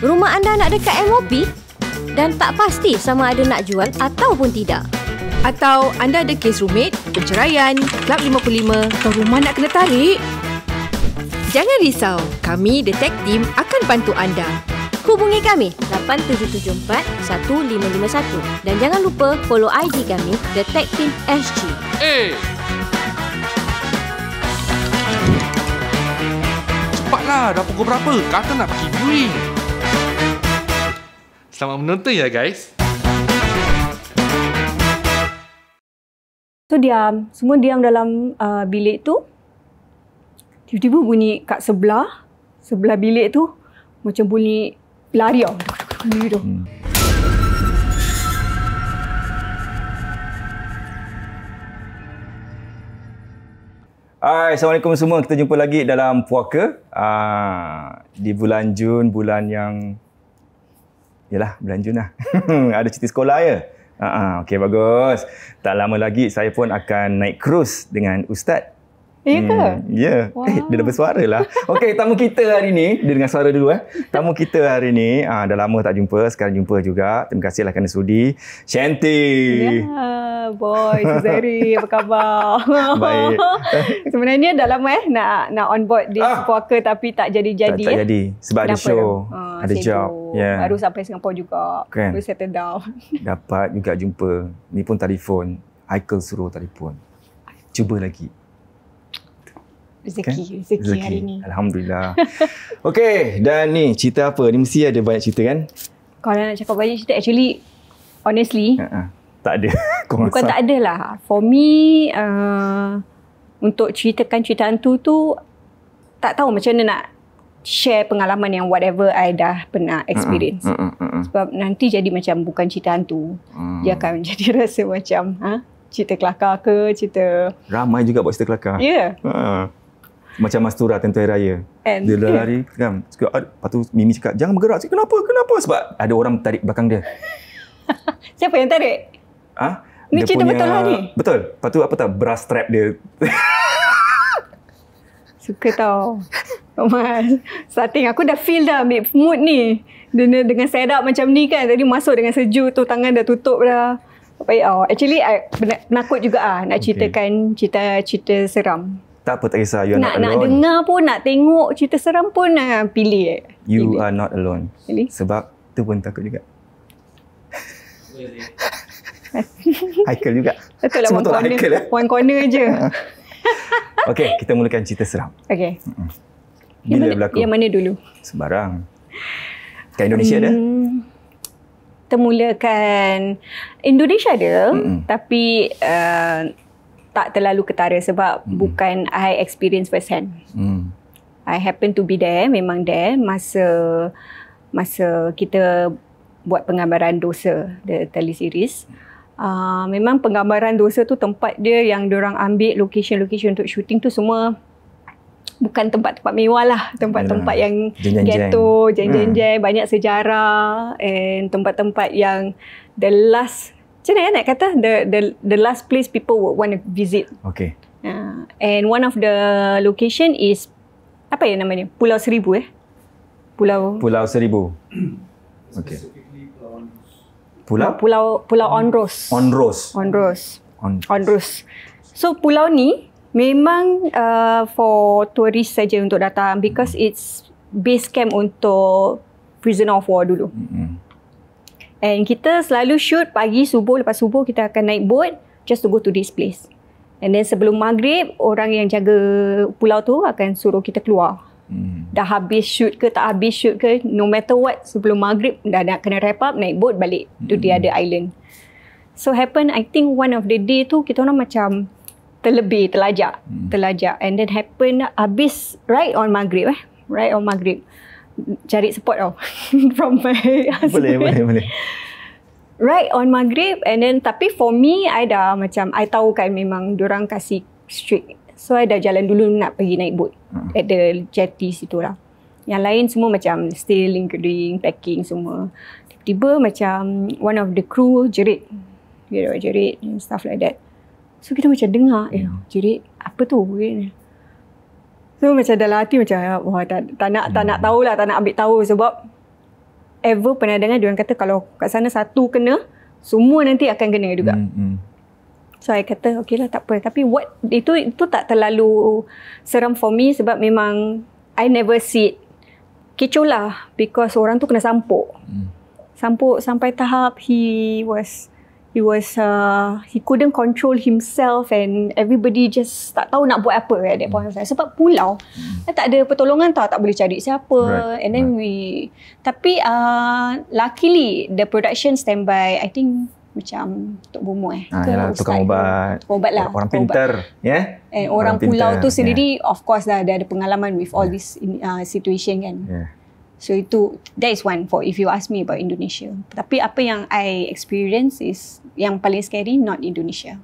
Rumah anda nak dekat MOP dan tak pasti sama ada nak jual ataupun tidak. Atau anda ada kes rumit, perceraian, Klub 55 atau rumah nak kena tarik? Jangan risau, kami Detect Team akan bantu anda. Hubungi kami 8774-1551 dan jangan lupa follow IG kami Detect Team SG. Cepatlah, dah pukul berapa? Kakak nak pergi viewing. Selamat menonton ya guys. So diam, semua diam dalam bilik tu. Tiba-tiba bunyi kat sebelah bilik tu macam bunyi lari tau. Hai, Assalamualaikum semua. Kita jumpa lagi dalam Puaka. Di bulan Jun, bulan yang... Yalah, bulan Jun lah. Ada cuti sekolah ya? Okey, bagus. Tak lama lagi saya pun akan naik cruise dengan Ustaz. Ya ke? Ya. Wow. Dia dah bersuara lah. Okey, tamu kita hari ni, dia dengan suara dulu Tamu kita hari ni, dah lama tak jumpa, sekarang jumpa juga. Terima kasihlah kerana sudi. Shanty. Ya, boy, Suzari, apa khabar? Baik. Sebenarnya dah lama nak on board di Puaka tapi tak jadi-jadi. Tak jadi. Sebab ada show, ada job. Yeah. Baru sampai Singapura juga. Kan? Baru settle down. Dapat juga jumpa. Ni pun telefon. Haikal suruh telefon. Cuba lagi. Rezeki hari ni. Alhamdulillah. Okey, dan ni cerita apa? Ni mesti ada banyak cerita kan? Kalau nak cakap banyak cerita, actually, honestly, tak ada. Bukan tak ada lah. For me, untuk ceritakan cerita hantu tu, tak tahu macam mana nak share pengalaman yang whatever I dah pernah experience. Sebab nanti jadi macam bukan cerita hantu. Dia akan jadi rasa macam cerita kelakar ke, cerita... Ramai juga buat cerita kelakar. Ya. Macam Mastura Tentu Hari Raya. Dia dah lari kan. Lepas tu Mimi cakap, jangan bergerak. Kenapa? Sebab ada orang tarik belakang dia. Siapa yang tarik? Ni cerita betul lah ni? Betul. Lepas tu apa tak? Brass strap dia. Suka tau. Mas, starting aku dah feel dah ambil mood ni. Dengan setup macam ni kan. Tadi masuk dengan sejuk tu, tangan dah tutup dah. Actually, I penakut juga nak ceritakan cerita seram. Tak apa, tak kisah. You are not alone. Nak dengar pun, nak tengok cerita seram pun, pilih. You are not alone. Really? Sebab tu pun takut juga. Haikal juga. Betul lah, one corner je. Okey, kita mulakan cerita seram. Okey. Bila berlaku? Yang mana dulu? Sembarang. Kat Indonesia ada? Kita mulakan Indonesia ada, tapi tak terlalu ketara sebab bukan I experience first hand. I happen to be there, memang there masa kita buat penggambaran Dosa, the teleseries. Memang penggambaran Dosa tu tempat dia yang diorang ambil location-location untuk shooting tu semua bukan tempat-tempat mewah lah. Tempat-tempat yang ghetto, jeng-jeng, banyak sejarah, and tempat-tempat yang the last, macam mana nak kata, the last place people would want to visit. Okay. And one of the location is, apa ya namanya? Pulau Seribu Pulau Seribu. Okay. Pulau Onrus. So pulau ni memang for tourist saja untuk datang because it's base camp untuk prisoner of war dulu. And kita selalu shoot pagi subuh, lepas subuh kita akan naik boat just to go to this place. And then sebelum maghrib, orang yang jaga pulau tu akan suruh kita keluar. Dah habis shoot ke tak habis shoot ke, no matter what, sebelum maghrib dah nak kena wrap up, naik boat balik to the other island. So happen, I think one of the day tu kita orang macam terlajak. And then happen habis right on maghrib cari support tau from my husband. Boleh. Right on maghrib, and then tapi for me, I dah macam, I tahu kan memang diorang kasih strict. So I dah jalan dulu nak pergi naik boat at the jetty situ lah. Yang lain semua macam still lingering, packing semua. Tiba-tiba macam one of the crew jerit and stuff like that. So kita macam dengar, jerit apa tu? So macam dalam hati macam, wah tak nak tahulah, tak nak ambil tahu sebab ever pernah dengar diorang kata kalau kat sana satu kena, semua nanti akan kena juga. So I kata okay lah, tak apa. Tapi itu tak terlalu seram for me sebab memang I never see it. Kecoh lah because orang tu kena sampuk. Sampuk sampai tahap he couldn't control himself and everybody just tak tahu nak buat apa at that point of time. Sebab pulau tak ada pertolongan tau, tak boleh cari siapa. And then tapi luckily the production standby, I think macam Tok Bomo tukang ubat lah, orang pintar and orang pulau tu sendiri of course lah dia ada pengalaman with all this situation kan. So that is one for if you ask me about Indonesia. Tapi apa yang I experience is yang paling scary not Indonesia.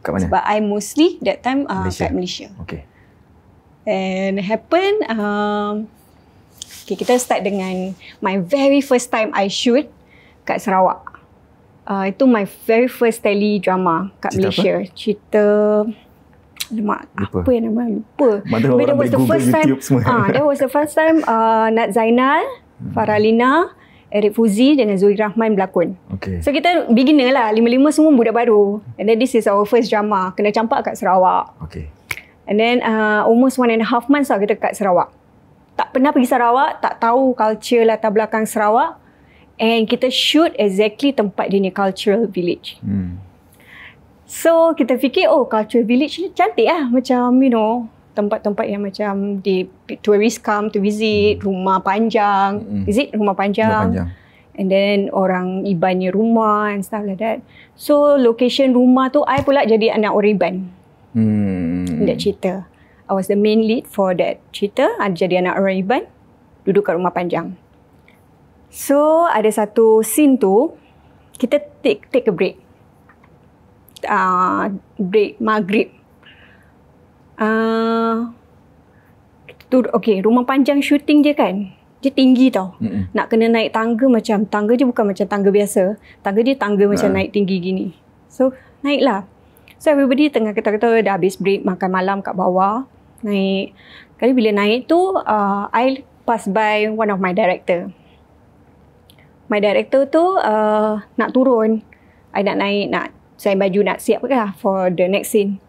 Kat mana? Sebab I mostly that time kat Malaysia. Okay. And happen kita start dengan my very first time I shoot kat Sarawak. Itu my very first tele drama kat Malaysia. Cerita apa yang nama lupa. That was the first time. That was the first time Nat Zainal, Faralina, Eric Fuzi dengan Zoe Rahman berlakon. So kita beginner lah, 5-5 semua budak baru. And then this is our first drama, kena campak kat Sarawak. And then almost 1.5 months lah kita kat Sarawak. Tak pernah pergi Sarawak, tak tahu culture latar belakang Sarawak. And kita shoot exactly tempat dia ni, cultural village. So kita fikir cultural village ni cantik lah, macam tempat-tempat yang macam tourist come to visit, rumah panjang, rumah panjang. And then orang Ibannya rumah and stuff like that. So location rumah tu I pula jadi anak orang Iban. That cerita. I was the main lead for that cerita. I jadi anak orang Iban, duduk kat rumah panjang. So ada satu scene tu kita take a break. Break maghrib. Rumah panjang shooting je kan. Dia tinggi tau. Nak kena naik tangga macam, tangga dia bukan macam tangga biasa. Tangga dia macam naik tinggi gini. So naik lah. So everybody tengah kata-kata dah habis break makan malam kat bawah. Naik. Kali bila naik tu I pass by one of my director. My director tu nak turun. I nak naik, nak saya baju nak siap lah for the next scene.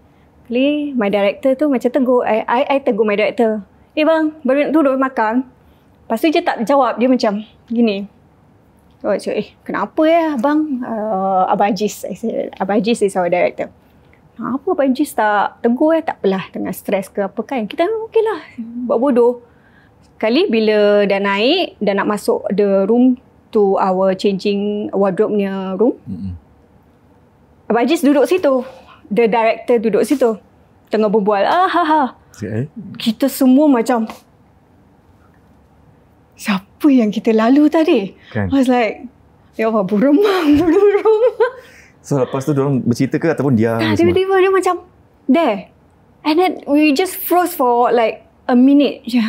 Kali my director tu macam tegur. I tegur my director. Bang, baru nak turun makan. Lepas tu dia tak jawab. Dia macam gini. So I cakap, kenapa ya bang? Abang Ajis. I said, Abang Ajis is our director. Kenapa Abang Ajis tak tegur Tak apalah, tengah stres ke apa kan. Kita okey lah, buat bodoh. Kali bila dah naik, dah nak masuk the room to our changing wardrobe-nya room. Abang Ajis duduk situ. The director duduk situ. Tengah berbual. Kita semua macam, siapa yang kita lalu tadi? I was like, ya Allah, buremang. So lepas tu diorang bercerita ke ataupun diam? Tiba-tiba dia macam there. And then we just froze for like a minute je.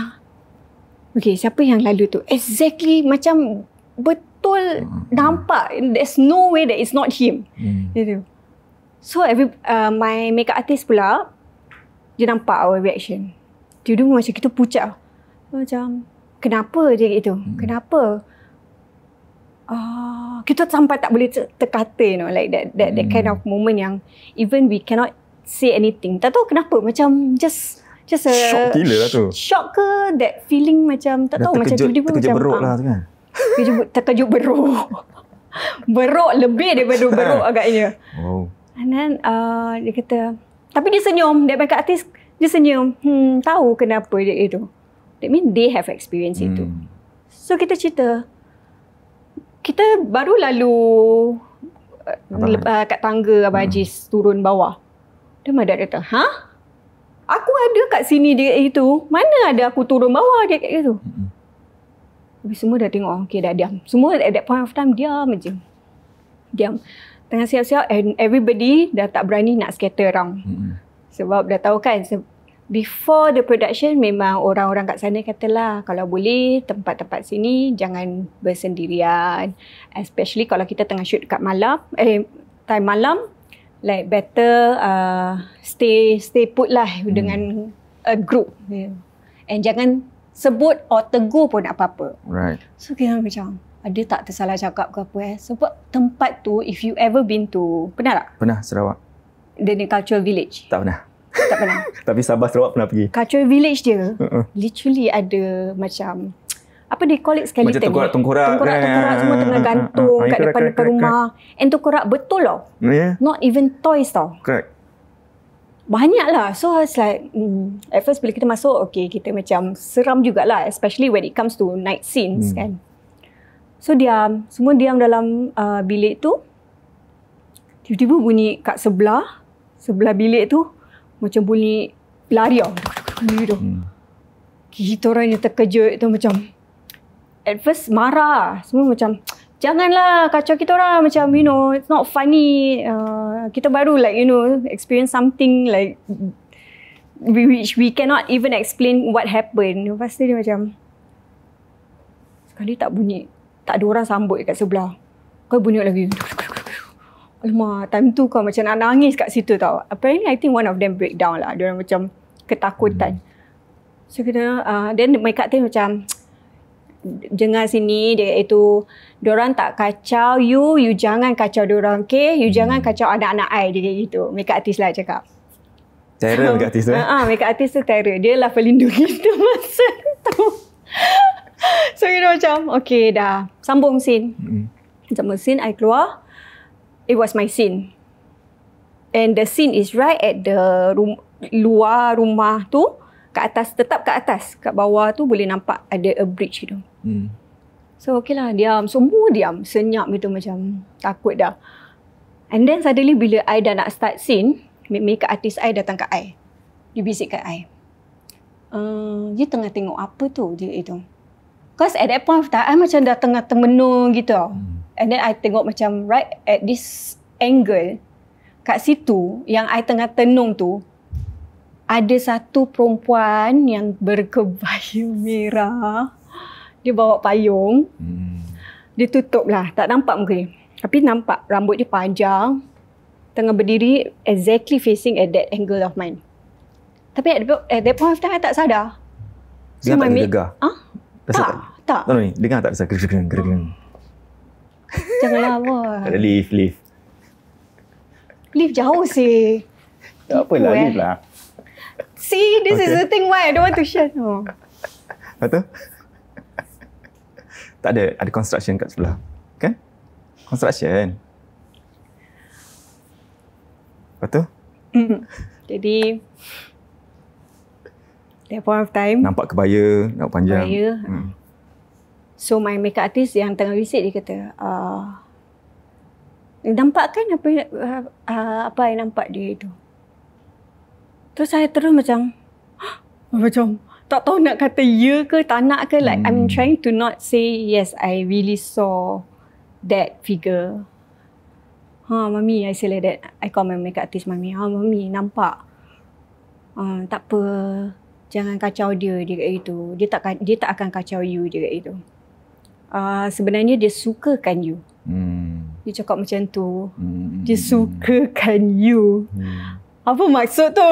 Okay, siapa yang lalu tu? Exactly macam betul nampak. There's no way that it's not him. Gitu. So my makeup artist pula, dia nampak our reaction. Tiba-tiba macam kita pucat. Macam, kenapa dia gitu? Kenapa? Kita sampai tak boleh terkata, like that kind of moment yang even we cannot say anything. Tak tahu kenapa, macam just a shock gila lah tu. Shock ke that feeling macam tak tahu, macam tiba-tiba terkejut macam beruk lah tu kan. Terkejut beruk. Beruk lebih daripada beruk agaknya. And then dia kata, tapi dia senyum, dia makeup artist, dia senyum. Tahu kenapa dia itu. That mean they have experience itu. So kita cerita, kita baru lalu kat tangga Abang Ajis turun bawah. Dia madah kata, aku ada kat sini dia itu. Mana ada aku turun bawah dia kat situ. Habis semua dah tengok, okay dah diam. Semua at that point of time diam je. Diam. Tengah siap-siap and everybody dah tak berani nak scatter around. Sebab dah tahu kan, before the production memang orang-orang kat sana katalah kalau boleh tempat-tempat sini jangan bersendirian. Especially kalau kita tengah shoot kat malam, time malam, like better stay put lah dengan a group. And jangan sebut or tegur pun apa-apa. Right. So kita macam, ada tak tersalah cakap ke apa Sebab tempat tu, if you ever been to, pernah tak? Pernah Sarawak? The Cultural Village? Tak pernah. Tak pernah. Tapi Sabah Sarawak pernah pergi. Cultural Village dia, literally ada macam, apa dia call it, skeleton. Macam tengkorak-tengkorak. Tengkorak-tengkorak semua tengah gantung kat depan rumah. And tengkorak betul tau. Yeah. Not even toys tau. Correct. Banyak lah. So I was like, at first bila kita masuk, okay, kita macam seram jugalah. Especially when it comes to night scenes kan. So semua diam dalam bilik tu. Tiba-tiba bunyi kat sebelah bilik tu, macam bunyi lari tau. Kita orang yang terkejut tu macam, at first marah. Semua macam, janganlah kacau kita orang. Macam, you know, it's not funny. Kita baru like, you know, experience something like, which we cannot even explain what happened. Lepas tu dia macam, sekali tak ada orang sambut kat sebelah. Kau bunyi lagi. Alamak, time tu kau macam nak nangis kat situ tau. Apparently, I think one of them break down lah. Diorang macam ketakutan. So kita, then my kata macam, jangan sini, dia itu, diorang tak kacau you jangan kacau diorang, okay? You jangan kacau anak-anak I, dia kayak gitu. Makeup artist lah cakap. Terror makeup artist tu? Makeup artist tu terror. Dia lah pelindung kita masa tu. So kita macam, okay dah, sambung scene. Sambung scene, I keluar. It was my scene. And the scene is right at the luar rumah tu, kat atas, tetap kat atas. Kat bawah tu boleh nampak ada a bridge tu. So okay lah, diam. Semua diam. Senyap gitu macam takut dah. And then suddenly bila I dah nak start scene, makeup artist I datang kat I. Dia bisik kat I. Dia tengah tengok apa tu dia itu. Because at that point of time, I macam dah tengah termenung gitu. And then I tengok macam right at this angle, kat situ yang I tengah tenung tu, ada satu perempuan yang berkebaya merah. Dia bawa payung. Dia tutup lah. Tak nampak muka dia. Tapi nampak rambut dia panjang. Tengah berdiri exactly facing at that angle of mine. Tapi at that point of time, I tak sadar. Dia tak ada gegar? Tak. Tak. Ni, dengar tak rasa gereng-gereng? Janganlah apa. Tak ada lift. Lift jauh sih. Tak apalah, lift lah. See, this is the thing why I don't want to share. Betul? Tak ada construction kat sebelah. Kan? Construction. Betul? Jadi, that point of time. Nampak kebaya, nampak panjang. So, my makeup artist yang tengah visit, dia kata, nampak kan apa yang nampak dia itu? Terus saya terus macam tak tahu nak kata ya ke tak nak ke. Like I'm trying to not say yes, I really saw that figure. Mami, I say like that. I call my makeup artist Mami. Mami, nampak. Tak apa. Jangan kacau dia kat itu. Dia tak akan kacau you dia kat itu. Sebenarnya dia sukakan you. Dia cakap macam tu. Dia sukakan you. Apa maksud tu?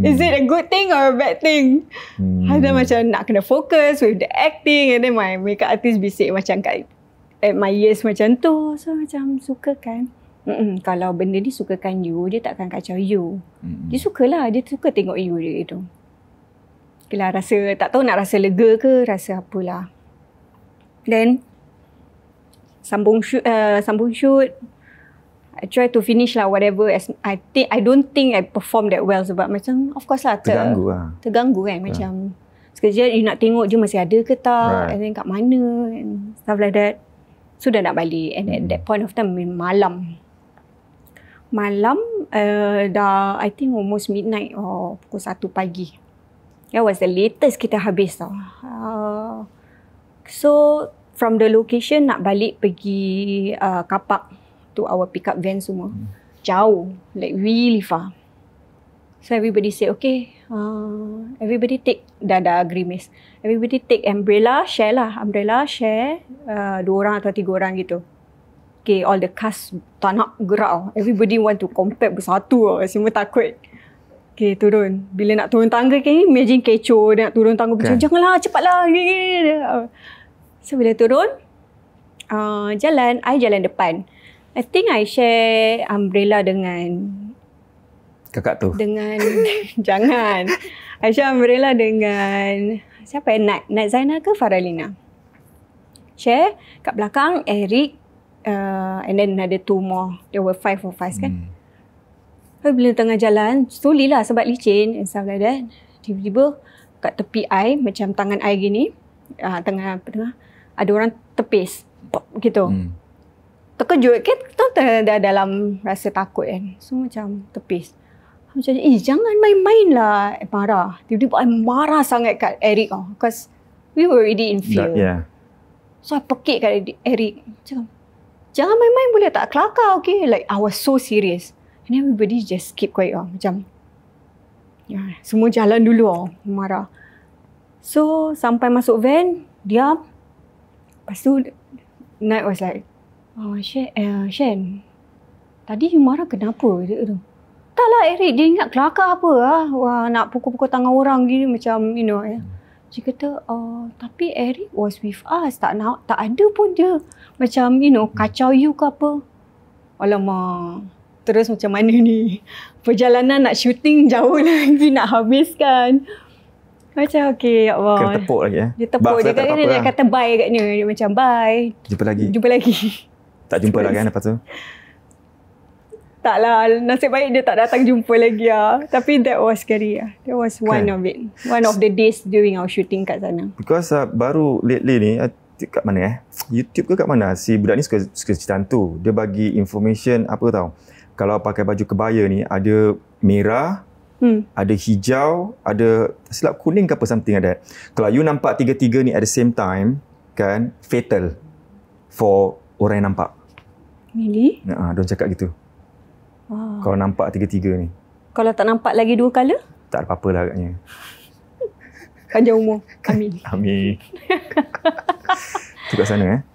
Is it a good thing or a bad thing? Ada macam nak kena fokus with the acting. And then my makeup artist bisik macam kat at my ears macam tu. So macam sukakan. Kalau benda ni sukakan you, dia tak akan kacau you. Dia sukalah. Dia suka tengok you dia itu. Yelah, rasa tak tahu nak rasa lega ke rasa apalah. Then sambung shoot. I try to finish lah whatever. I don't think I perform that well sebab macam of course lah terganggu kan. Macam sekejap you nak tengok je masih ada ke tak, and then kat mana and stuff like that. So dah nak balik, and at that point of time malam dah I think almost midnight or pukul 1 pagi. That was the latest kita habis tau. So from the location nak balik pergi kapak to our pickup van semua. Jauh, like really far. So everybody say, okay, everybody take, dah grimace. Everybody take umbrella, share lah. Umbrella, share, 2 orang atau 3 orang gitu. Okay, all the cast tak nak gerak. Everybody want to compact bersatu. Semua takut. Okay, turun. Bila nak turun tangga kan, imagine kecoh dia nak turun tangga. Macam, janganlah, cepatlah. So, bila turun, I jalan depan. I think I share umbrella dengan Kakak tu? Dengan, jangan. I share umbrella dengan, siapa Nat Zainal ke Faralina? Share. Kat belakang, Eric. And then ada 2 more. There were 5 of us kan. Bila tengah jalan, slowly lah sebab licin and stuff like that. Tiba-tiba kat tepi I, macam tangan I gini, tengah ada orang tepis. Pop, gitu. Terkejut kan, kita dah dalam rasa takut kan. So macam tepis. Macam, jangan main-main lah. Marah. Tiba-tiba I marah sangat kat Eric. Because we were already in fear. Yeah. So I pekik kat Eric. Macam, jangan main-main boleh tak? Kelakar, okay? Like, I was so serious. And everybody just keep quiet. Macam, semua jalan dulu. Marah. So, sampai masuk van, diam. Lepas tu, Nat was like, Shen, tadi you marah kenapa? Dia tu, taklah Eric, dia ingat kelakar apa. Wah, nak pukul-pukul tangan orang gini macam, you know. Dia kata, tapi Eric was with us. Tak ada pun dia macam, you know, kacau you ke apa. Alamak. Terus macam mana ni? Perjalanan nak shooting jauh lagi nak habiskan. Macam okay, ya Allah. Kena tepuk lagi Dia tepuk. Dia kata, dia kata bye katnya. Dia macam bye. Jumpa lagi. Tak jumpa lagi kan lepas tu? Taklah. Nasib baik dia tak datang jumpa lagi lah. Tapi that was scary lah. That was one of it. One of the days during our shooting kat sana. Because baru lately ni, kat mana YouTube ke kat mana? Si budak ni suka cerita hantu. Dia bagi information apa tau. Kalau pakai baju kebaya ni, ada merah, ada hijau, ada silap kuning ke apa something like that. Kalau you nampak tiga-tiga ni at the same time, kan, fatal for orang yang nampak. Really? Diorang cakap gitu. Wow. Kalau nampak tiga-tiga ni. Kalau tak nampak lagi 2 colour? Tak ada apa-apa lah agaknya. Panjang umur. Amin. Amin. Tu kat sana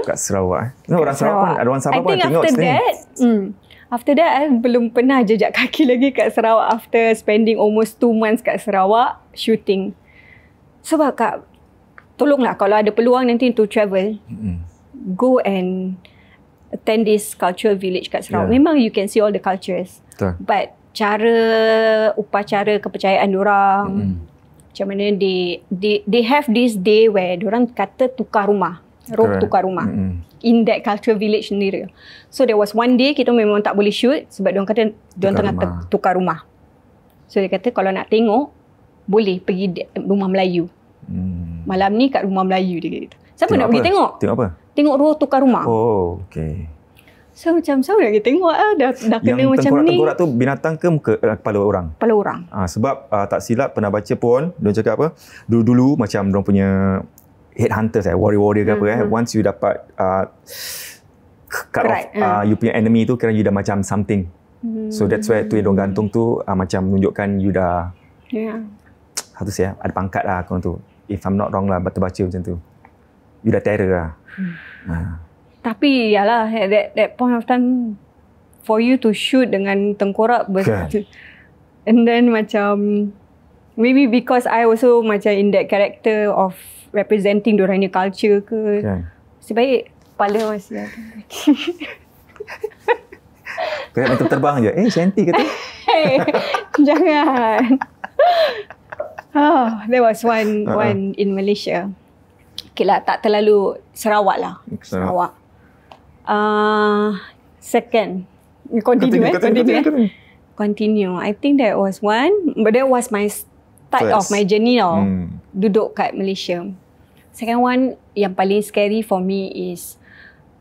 kat Sarawak. Orang Sarawak pun, ada orang Sabah pun tengok sini. After that, I belum pernah jejak kaki lagi kat Sarawak after spending almost 2 months kat Sarawak shooting. Sebab tolonglah kalau ada peluang nanti to travel, go and attend this cultural village kat Sarawak. Memang you can see all the cultures. Betul. But upacara kepercayaan diorang, macam mana they have this day where diorang kata tukar rumah. Roh tukar rumah. In that cultural village sendiri. So there was one day kita memang tak boleh shoot sebab diorang kata diorang tengah tukar rumah. So dia kata kalau nak tengok boleh pergi rumah Melayu. Malam ni kat rumah Melayu dia kata. Siapa nak pergi tengok? Tengok apa? Tengok roh tukar rumah. Oh, okay. So macam siapa nak pergi tengok dah kena macam ni. Yang tengkorak tu binatang ke muka kepala orang? Kepala orang. Sebab tak silap pernah baca pun diorang cakap apa? Dulu-dulu macam diorang punya headhunters warrior ke apa once you dapat cut off you punya enemy tu kira you dah macam something. So that's why tu yang diorang gantung tu macam menunjukkan you dah how to say ada pangkat lah korang tu. If I'm not wrong lah baca macam tu. You dah terror lah. Tapi yalah that point of time for you to shoot dengan tengkorak and then macam maybe because I also macam in that character of representing diorang ni culture ke. Sebaik kepala masih ada. Kau nak terbang je. Shanty kata. Jangan. There was one in Malaysia. Okay lah, tak terlalu Sarawak lah. Sarawak. Second. Continue. I think that was one. But that was my start of my journey tau. Duduk kat Malaysia. Second one yang paling scary for me is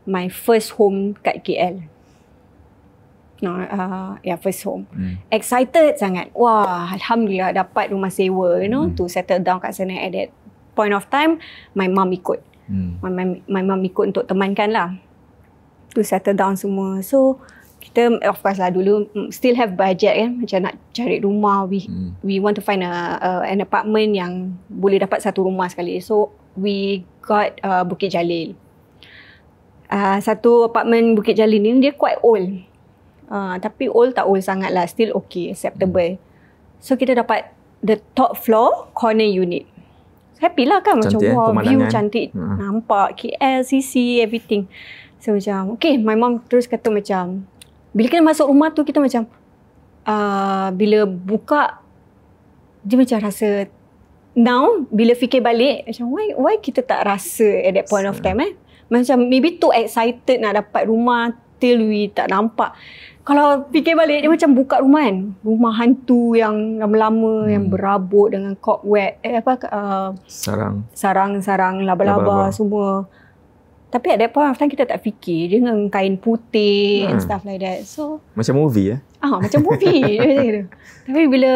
my first home kat KL. First home. Excited sangat. Wah, Alhamdulillah dapat rumah sewa, to settle down kat sana. At that point of time, my mum ikut. My mum ikut untuk temankan lah. To settle down semua. So, kita of course lah dulu still have budget kan. Macam nak cari rumah. We want to find an apartment yang boleh dapat satu rumah sekali. So, we got Bukit Jalil. Satu apartment Bukit Jalil ni dia quite old. Tapi old tak old sangat lah. Still okay, acceptable. So kita dapat the top floor corner unit. Happy lah kan, macam Cantik, wow, view pemandangan. cantik. Nampak KL, CC, everything. So macam okay, my mom terus kata macam bila kita masuk rumah tu kita macam bila buka dia macam rasa now bila fikir balik macam why kita tak rasa at that point of time macam maybe too excited nak dapat rumah till we tak nampak. Kalau fikir balik dia macam buka rumah kan, rumah hantu yang lama-lama yang berabuk dengan cobweb sarang laba-laba semua. Tapi at that point of time kita tak fikir dengan kain putih and stuff like that. So Macam movie macam movie. Tapi bila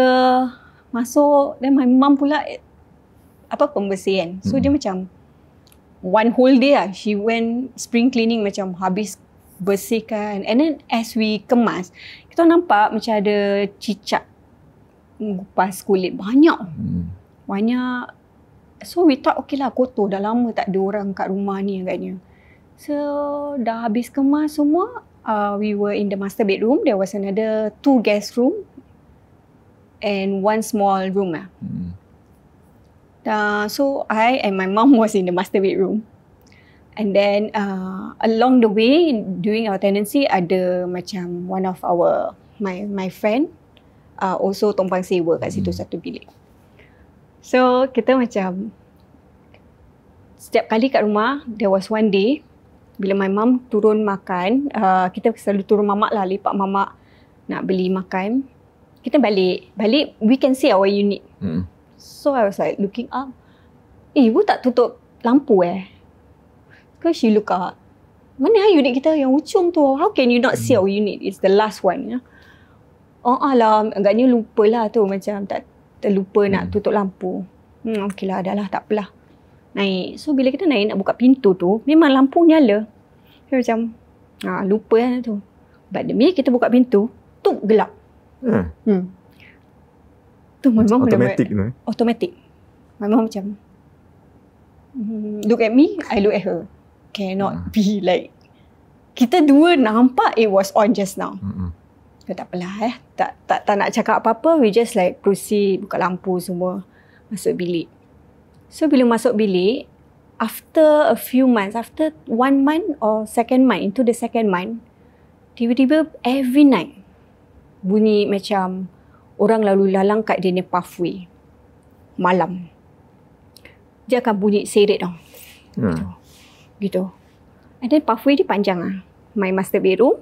masuk then my mum pula pembersihan. So dia macam one whole day lah she went spring cleaning, macam habis bersihkan. And then as we kemas, kita nampak macam ada cicak ngupas kulit banyak. So we thought okay lah, kotor, dah lama tak ada orang kat rumah ni agaknya. So dah habis kemas semua, we were in the master bedroom. There was another 2 guest room and 1 small room lah. So I and my mum was in the master bedroom. And then along the way during our tenancy ada macam one of my friend also tumpang sewa kat situ satu bilik. So kita macam setiap kali kat rumah, there was one day bila my mum turun makan, kita selalu turun mamak lah, lepak mamak nak beli makan. Kita balik we can see our unit. So I was like looking up, ibu tak tutup lampu Because she look up, mana unit kita yang ujung tu, how can you not see our unit, it's the last one. Lah, agaknya lupa lah tu, macam tak terlupa nak tutup lampu. Okay lah, dah lah, tak apalah. Naik, so bila kita naik nak buka pintu tu, memang lampu nyala. So macam lupa lah tu. But the minute kita buka pintu, tu gelap. Tu my mum automatic. My mum macam look at me, I look at her. Cannot be like kita dua nampak it was on just now. So, tak apalah tak nak cakap apa-apa, we just like proceed, buka lampu semua, masuk bilik. So bila masuk bilik, after a few months, after 1 month or into the second month, tiba-tiba every night bunyi macam orang lalu lalang kat dia ni pathway malam. Dia akan bunyi serit tau. Gitu. And then pathway dia panjang lah. My master bedroom,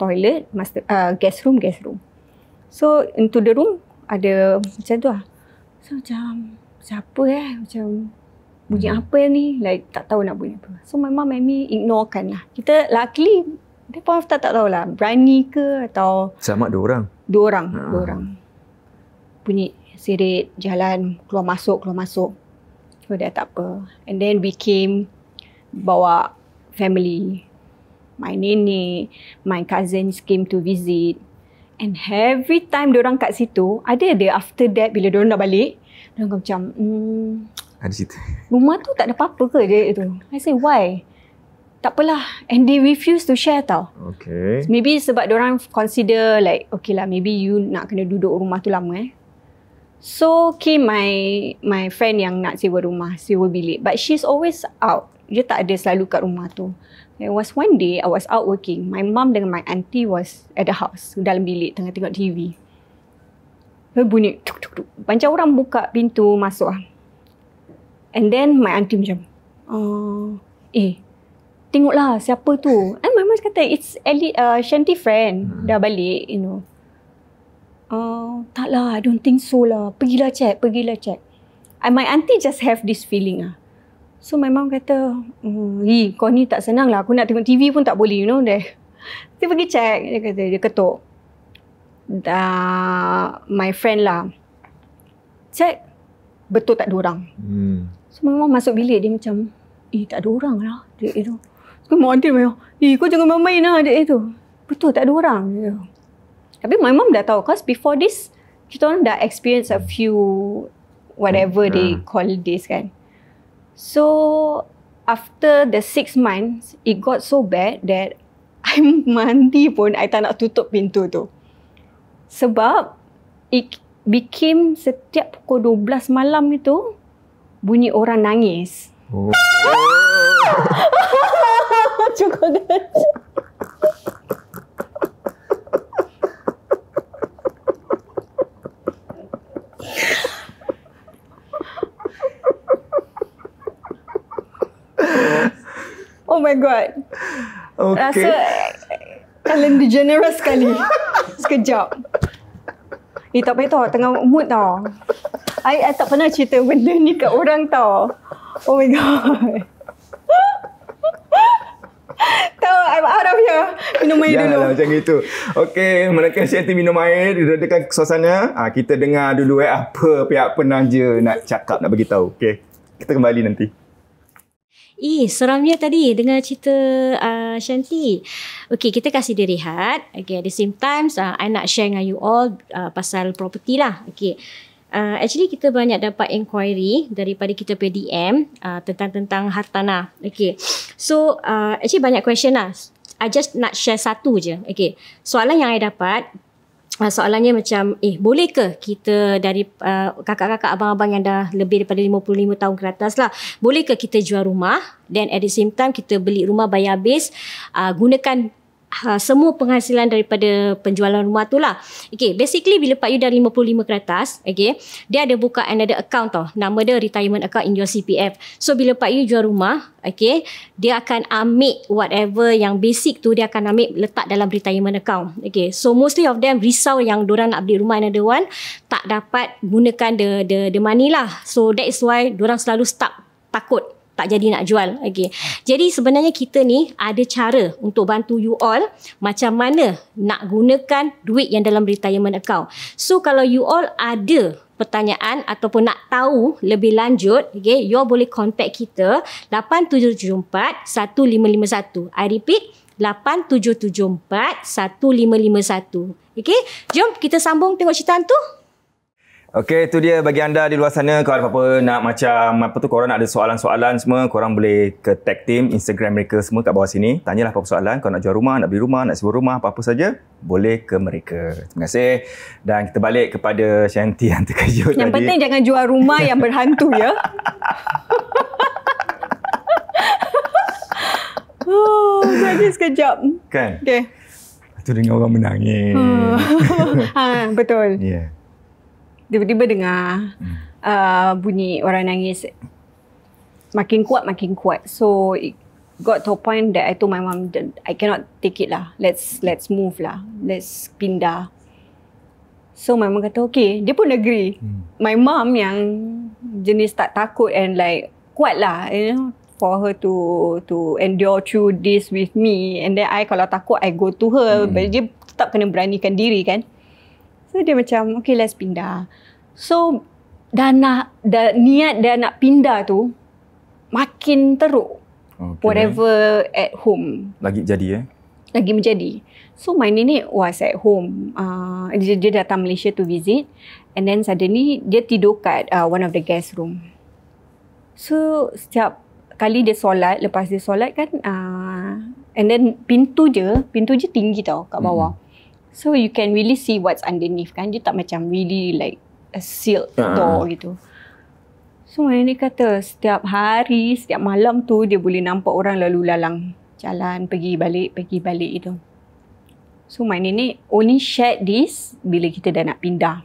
toilet, guest room. So into the room ada macam tu lah. So macam siapa macam bunyi apa ni, like tak tahu nak bunyi apa. So my mum and me ignorekan lah. Kita luckily dia pun tak tahulah berani ke atau sama dua orang. Bunyi serit, jalan, keluar masuk. So dah tak apa. And then we came, bawa family, my nenek, my cousins came to visit. And every time diorang kat situ, ada after that bila diorang dah balik, diorang macam Ada cerita. Rumah tu tak ada apa-apa ke dia tu? I say why? Tak apalah. And they refuse to share tau. Okay. Maybe sebab diorang consider like okay lah, maybe you nak kena duduk rumah tu lama So came my friend yang nak sewa bilik. But she's always out. Dia tak ada selalu kat rumah tu. There was one day I was out working. My mum dengan my auntie was at the house, dalam bilik tengah tengok TV. Bunyi tuk tuk tuk. Macam orang buka pintu masuk lah. And then my auntie macam tengoklah siapa tu. And my mum kata it's Shanti friend dah balik, you know. Tak lah, I don't think so lah. Pergilah check. And my auntie just have this feeling lah. So my mum kata, kau ni tak senang lah. Aku nak tengok TV pun tak boleh, you know. Dia pergi check. Dia kata, dia ketuk. My friend lah. Check. Betul tak ada orang. So my mum masuk bilik, dia macam, tak ada orang lah. Dia itu. So my auntie macam, kau jangan main lah dia itu. Betul tak ada orang. Tapi my mum dah tahu. Because before this, kita orang dah experience a few whatever they call this kan. So after the 6 months, it got so bad that I mandi pun I tak nak tutup pintu tu. Sebab became setiap pukul 12 malam itu, bunyi orang nangis. Oh. Cukup kan? Oh my god. Okay. Rasa Ellen DeGeneres sekali. Sekejap. Tak payah tau, tengah mood tau. I tak pernah cerita benda ni kat orang tau. Oh my god. Tahu, I'm out of here. Minum air dulu. Janganlah macam itu. Okey, mereka Shanti minum air, redakan suasana. Kita dengar dulu apa pihak penaja nak cakap, nak bagi tahu. Okey. Kita kembali nanti. Seramnya tadi dengar cerita Shanti. Okay, kita kasih dia rehat. Okay, at the same time, I nak share dengan you all pasal property lah. Okay. Actually, kita banyak dapat inquiry daripada kita PDM tentang hartanah. Okay. So, actually banyak question lah. I just nak share satu je. Okay. Soalan yang I dapat, soalannya macam, boleh ke kita dari kakak-kakak abang-abang yang dah lebih daripada 55 tahun ke atas lah, boleh ke kita jual rumah, then at the same time kita beli rumah bayar habis, gunakan semua penghasilan daripada penjualan rumah tu lah. Okay, basically bila Pak Yu dah 55 ke atas, okay, dia ada buka another account tau. Nama dia retirement account in your CPF. So bila Pak Yu jual rumah, okay, dia akan ambil whatever yang basic tu, dia akan ambil letak dalam retirement account. Okay, so mostly of them risau yang diorang nak beli rumah another one, tak dapat gunakan the money lah. So that is why diorang selalu stuck, takut tak jadi nak jual. Okay. Jadi sebenarnya kita ni ada cara untuk bantu you all macam mana nak gunakan duit yang dalam retirement account. So kalau you all ada pertanyaan ataupun nak tahu lebih lanjut, okay, you all boleh contact kita 8774-1551. I repeat, 8774-1551. Okay, jom kita sambung tengok cerita hantu. Okey, itu dia bagi anda di luar sana. Kalau apa-apa nak macam apa tu, korang nak ada soalan-soalan semua, korang boleh ke tag team Instagram mereka semua kat bawah sini. Tanyalah apa-apa soalan. Kalau nak jual rumah, nak beli rumah, nak sewa rumah, apa-apa saja, boleh ke mereka. Terima kasih. Dan kita balik kepada Shanti yang terkejut tadi. Yang penting jangan jual rumah yang berhantu ya. Lagi sekejap. Kan? Okay. Tu dengar orang menangis. Betul. Ya. Yeah. Tiba-tiba dengar bunyi orang nangis makin kuat. So it got to a point that I told my mom, I cannot take it lah. Let's move lah. Let's pindah. So my mom kata okay. Dia pun agree. My mom yang jenis tak takut and like kuat lah, you know, for her to endure through this with me. And then I kalau takut I go to her, but dia tetap kena beranikan diri kan. So dia macam okay, let's pindah. So dah niat dah nak pindah tu makin teruk. Okay. Whatever at home Lagi jadi lagi menjadi. So my nenek was at home. Dia datang Malaysia to visit, and then suddenly dia tidur kat one of the guest room. So setiap kali dia solat, lepas dia solat kan, and then pintu je tinggi tau kat bawah. So you can really see what's underneath kan. Dia tak macam really like a sealed door gitu. So my nenek kata setiap hari, setiap malam tu dia boleh nampak orang lalu lalang jalan pergi balik itu. So my nenek only shared this bila kita dah nak pindah.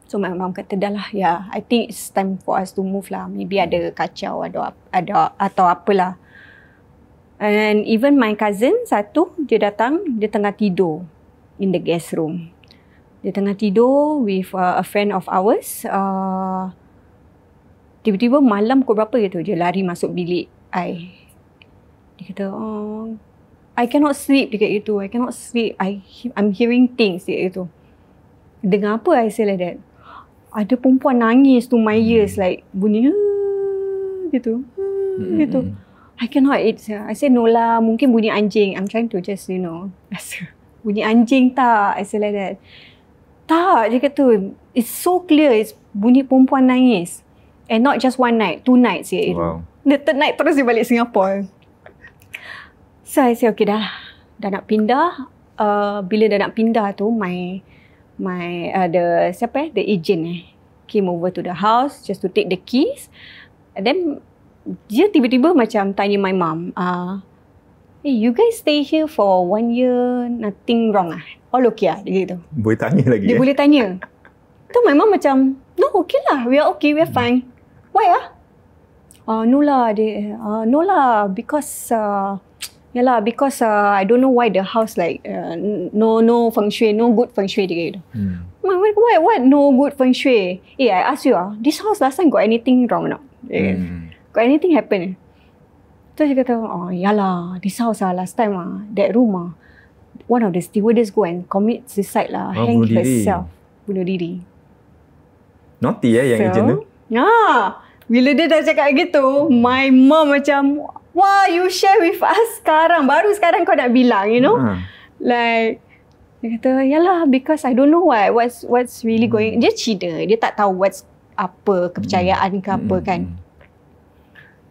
So my mom kata dah lah, yeah, I think it's time for us to move lah. Maybe ada kacau ada atau apalah. And even my cousin satu, dia datang, dia tengah tidur in the guest room. Dia tengah tidur with a friend of ours. Tiba-tiba malam pukul berapa gitu, dia lari masuk bilik I. Dia kata, oh, I cannot sleep, dia kata itu. I cannot sleep. I'm hearing things, dia kata itu. Dengar apa I say like that? Ada perempuan nangis to my ears, like bunyi gitu. Gitu. I cannot eat. I say no lah, mungkin bunyi anjing. I'm trying to just, you know, bunyi anjing tak? I say like that. Tak, dia kata, it's so clear, it's bunyi perempuan nangis. And not just one night, 2 nights dia. Wow. The third night terus dia balik Singapore. So I say okay dah nak pindah. Bila dah nak pindah tu, my the agent came over to the house just to take the keys. And then dia tiba-tiba macam tanya my mom, hey, you guys stay here for 1 year, nothing wrong all okay dia gitu. Boleh tanya lagi. Dia boleh tanya. Tu my mom macam, no, okay lah, we are okay, we are fine. Why no lah, because I don't know why the house like no feng shui, no good feng shui dia gitu. What no good feng shui? I ask you this house last time got anything wrong or not? Got anything happen? So dia kata, yalah, this house last time that room one of the stewardess go and commit suicide hang herself, bunuh diri. Naughty yang agent tu. Bila dia dah cakap gitu, my mom macam, wah, you share with us sekarang, baru sekarang kau nak bilang, you know. Like, dia kata, yalah, because I don't know what's really going. Dia cina, dia tak tahu apa kepercayaan ke apa kan.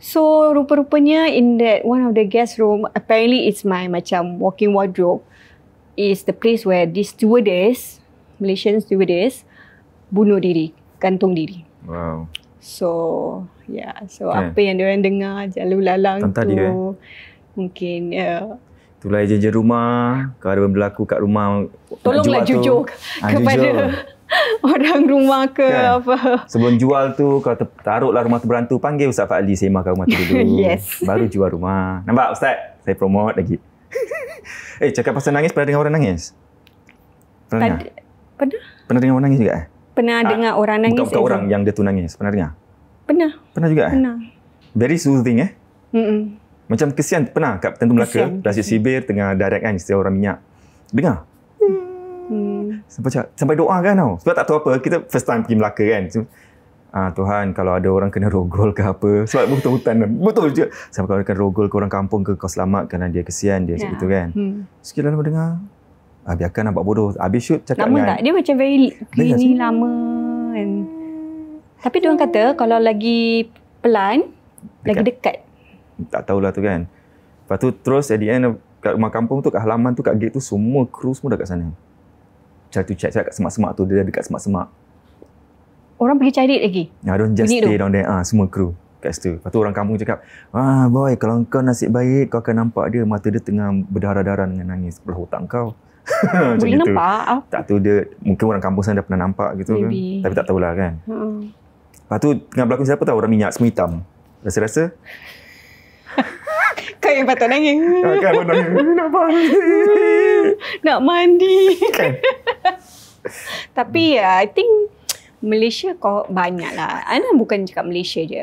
So rupa-rupanya in that one of the guest room, apparently it's my macam walk-in wardrobe, is the place where this stewardess, Malaysian stewardess, bunuh diri, gantung diri. Wow. So apa yang diorang dengar lalu lalang Tantang tu mungkin itulah ejen rumah. Kalau ada berlaku kat rumah, tolonglah jujur kepada orang rumah ke apa. Sebelum jual tu, kalau taruhlah rumah tu berantu, panggil Ustaz Fadli semak rumah tu dulu. Yes. Baru jual rumah. Nampak Ustaz? Saya promote lagi. Cakap pasal nangis, pernah dengar orang nangis? Pernah dengar orang nangis juga? Pernah dengar orang nangis. Bukan orang yang dia tu nangis. Pernah dengar? Pernah juga? Pernah. Very soothing Macam kesian. Pernah kat Tanjung Melaka, Plastik Sibir tengah direct kan, setiap orang minyak. Dengar? Sampai doa kan tau. Sebab tak tahu apa, kita first time pergi Melaka kan. So, Tuhan, kalau ada orang kena rogol ke apa, sebab betul-betul betul je. Sampai kalau kena rogol ke orang kampung ke, kau selamatkan dia, kesian dia macam itu kan. Sekiranya lama dengar, biarkan nampak bodoh. Habis shoot cakap lama tak? Dia macam very ni lama kan. Tapi diorang kata kalau lagi pelan, lagi dekat. Tak tahulah tu kan. Lepas tu terus at the end kat rumah kampung tu, kat halaman tu, kat gate tu, semua kru semua dah kat sana. Macam tu check kat semak-semak tu, dia dekat semak-semak. Orang pergi cari lagi? Don't just stay down there. Semua kru kat situ. Lepas tu orang kampung cakap, boy, kalau kau nasib baik, kau akan nampak dia, mata dia tengah berdarah-darah dengan nangis sebelah otak kau. Boleh gitu. Nampak? Tak tahu dia, mungkin orang kampung sana dah pernah nampak gitu kan. Tapi tak tahulah kan. Lepas tu tengah berlaku siapa tahu, orang minyak semua hitam. Rasa-rasa kau yang patut nangis. Kan nangis. Nak mandi. Kan? Tapi I think Malaysia kau banyak lah. Ana bukan cakap Malaysia je.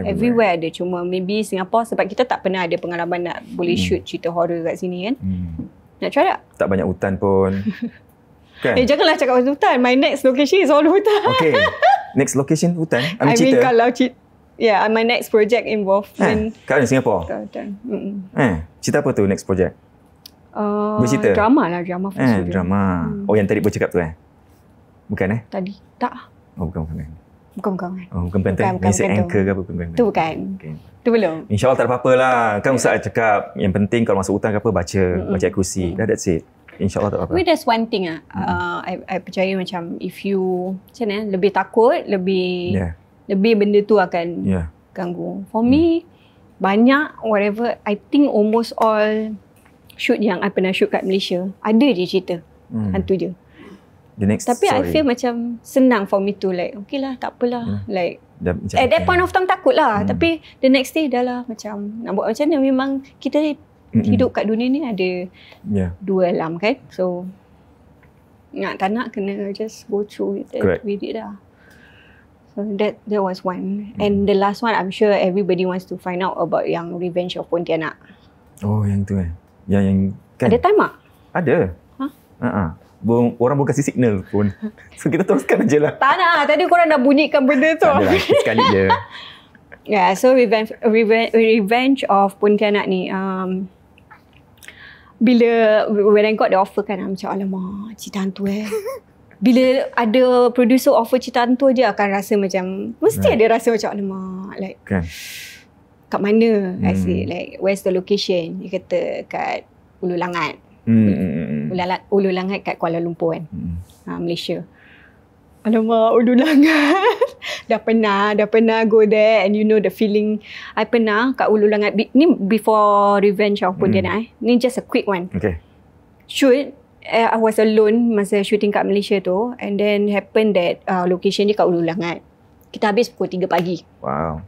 Everywhere ada. Cuma maybe Singapore, sebab kita tak pernah ada pengalaman nak boleh shoot cerita horror kat sini kan. Nak try tak? Tak banyak hutan pun. Kan? Janganlah cakap pasal hutan. My next location is all hutan. Okay. Next location hutan. I mean kalau my next project involved kat Singapore. Cerita apa tu next project? Bercerita? Drama lah, drama. Drama. Yang tadi bercakap tu Bukan Tadi tak. Bukan. Bukan penting. Misi anchor ke apa? Bukan. Tu bukan. Tu belum. InsyaAllah tak apa-apa lah. Kan Ustaz cakap yang penting kalau masuk hutan ke apa, baca ayat kursi. That's it. InsyaAllah tak apa-apa. Tapi there's one thing I percaya macam if you macam mana, lebih takut, lebih benda tu akan ganggu. For me, banyak whatever, I think almost all shoot yang I pernah shoot kat Malaysia, ada je cerita hantu je. Tapi I feel macam senang for me to like, okay lah, tak apalah. Like, at that point of time takut lah. Tapi the next day dah lah macam, nak buat macam mana, memang kita hidup kat dunia ni ada dua alam kan. So, tak nak kena just go through with it lah. So that was one. And the last one, I'm sure everybody wants to find out about yang Revenge of Pontianak. Oh, yang tu Yang kan? Ada time tak? Ada. Orang boleh kasih signal pun. So kita teruskan je lah. Tak nak. Tadi korang dah bunyikan benda tu. Tak adalah. Sekali je. So Revenge of Pontianak ni, bila when I got the offer kan, macam alamak, cerita hantu Bila ada producer offer cerita hantu je, akan rasa macam, mesti ada rasa macam alamak, like kat mana? I say like, where's the location? Dia kata kat Ulu Langat. Ulu Langat kat Kuala Lumpur kan. Malaysia. Alamak, Ulu Langat. dah pernah go there and you know the feeling. I pernah kat Ulu Langat. Ni before Revenge of Pontianak. Ni just a quick one. Okay. Shoot, I was alone masa shooting kat Malaysia tu, and then happen that location dia kat Ulu Langat. Kita habis pukul 3 pagi. Wow.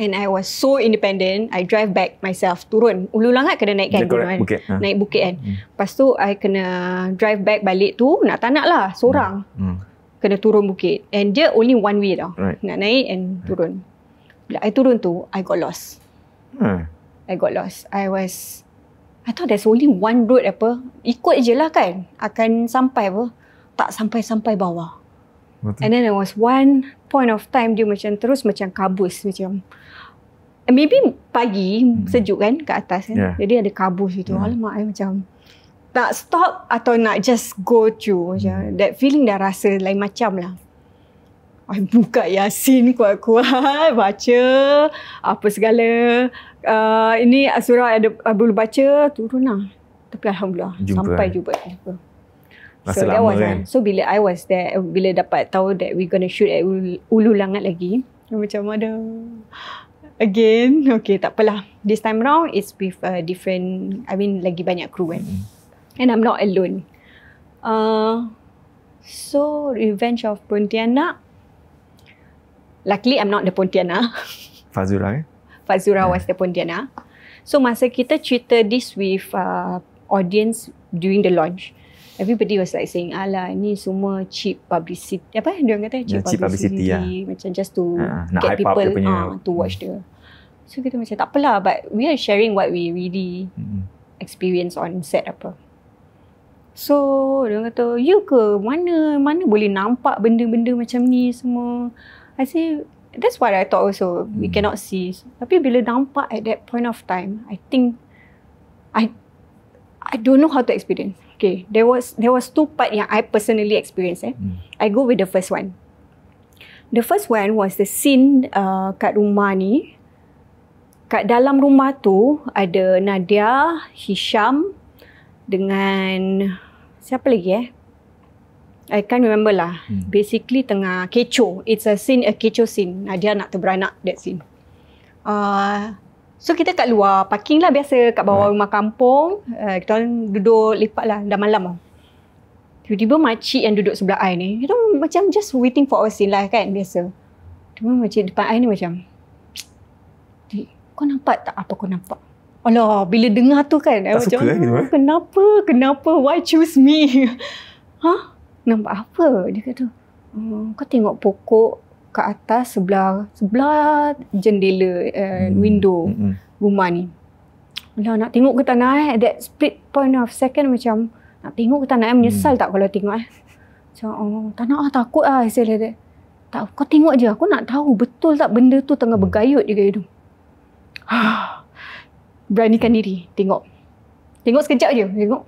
And I was so independent. I drive back myself. Turun Ulu Langat kena naik kan, bukit. naik bukit kan. Lepas tu I kena drive back balik tu. Nak tak nak lah, seorang. Kena turun bukit. And dia only one way tau. Nak naik and turun. Bila I turun tu, I got lost. I got lost. I thought there's only one road apa. Ikut je lah kan. Akan sampai apa. Tak sampai bawah. Betul. And then there was one point of time dia macam terus macam kabus. Macam maybe pagi sejuk kan kat atas kan. Yeah. Jadi ada kabus gitu. Alamak, I macam tak stop atau nak just go through. Macam that feeling dah rasa lain macam lah. I buka Yasin kuat-kuat, baca apa segala. Ini surah ada boleh baca, turun lah. Tapi Alhamdulillah sampai jumpa. Masa so lama kan. So bila I was there, bila dapat tahu that we gonna shoot at Ulu Langat lagi, macam ada again. Okay, tak apalah. This time round it's with a different, lagi banyak crew kan. And I'm not alone. So Revenge of Pontianak, luckily I'm not the Pontianak. Fazura kan? Fazura was the Pontianak. So masa kita cerita this with audience during the launch, everybody was like saying, alah ni semua cheap publicity. Apa dia orang kata? Cheap publicity ya. Macam just to get people to watch dia. So kita macam tak apalah, but we are sharing what we really experience on set apa. So dia orang kata, you ke mana boleh nampak benda-benda macam ni semua. I say, that's what I thought also. We cannot see. Tapi bila nampak at that point of time, I think I don't know how to experience. Okay, there was two part yang I personally experienced. I go with the first one. The first one was the scene kat rumah ni. Kat dalam rumah tu ada Nadia, Hisham dengan siapa lagi I can't remember lah. Basically tengah kecoh. It's a kecoh scene. Nadia nak terberanak that scene. So kita kat luar parking lah biasa kat bawah rumah kampung. Kita orang duduk lepak lah, dah malam tau. Tiba-tiba makcik yang duduk sebelah I ni, kita macam just waiting for our scene lah kan biasa. Tiba makcik depan I ni macam, Dik, kau nampak tak apa kau nampak? Alah, bila dengar tu kan I macam, kenapa? Why choose me? Nampak apa? Dia kata, kau tengok pokok kat atas sebelah jendela window rumah ni. Alah, nak tengok ke tak nak that split point of second macam nak tengok ke tak nak menyesal tak kalau tengok macam tak nak takut saya like tak, kau tengok je, aku nak tahu betul tak benda tu tengah bergayut je kat hidung. Beranikan diri tengok sekejap je, tengok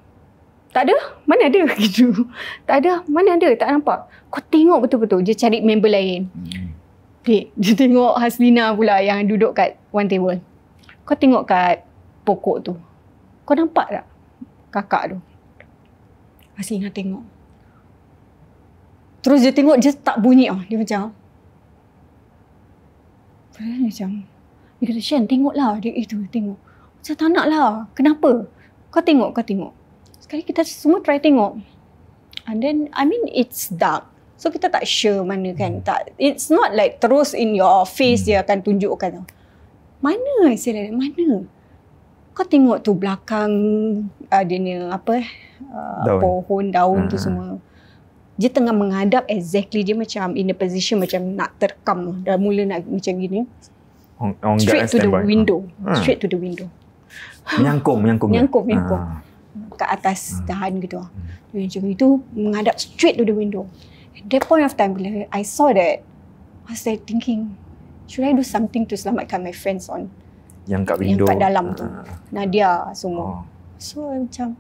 tak ada, mana ada gitu. Tak ada, mana ada, tak nampak. Kau tengok betul-betul. Dia cari member lain. Dia tengok Haslina pula yang duduk kat one table. Kau tengok kat pokok tu. Kau nampak tak kakak tu? Haslina tengok. Terus dia tengok, dia tak bunyi. Dia macam dia kata, Shen, tengoklah. Dia itu, tengok. Macam tak nak lah. Kenapa? Kau tengok. Sekali kita semua try tengok. And then, it's dark. So, kita tak sure mana kan. It's not like terus in your face dia akan tunjukkan. Mana? Saya like, mana? Kau tengok tu belakang adanya pohon, daun tu semua. Dia tengah menghadap exactly. Dia macam in a position macam nak terkam. Dah mula nak macam gini. Straight to the window. Straight to the window. Menyangkung. Kat atas dahan gitu. Macam itu menghadap straight to the window. At that point of time bila I saw that, I was like thinking, should I do something to selamatkan my friends on yang kat window, yang kat dalam tu, Nadia semua. So macam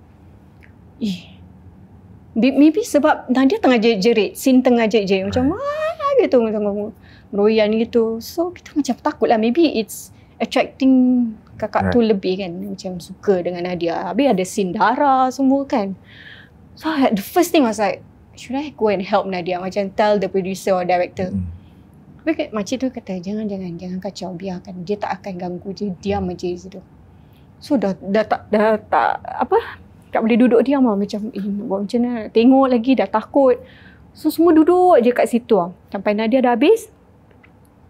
maybe sebab Nadia tengah jerit, scene tengah jerit macam gitu, macam meroyan gitu. So kita macam takut lah, maybe it's attracting kakak tu lebih kan, macam suka dengan Nadia. Habis ada scene darah semua kan. So the first thing was like, should I go and help Nadia? Macam tell the producer or director. Tapi makcik tu kata, jangan kacau, biarkan. Dia tak akan ganggu, dia diam aja di situ. So dah tak boleh duduk diam lah. Macam, nak buat macam mana? Tengok lagi, dah takut. So semua duduk je kat situ lah. Sampai Nadia dah habis,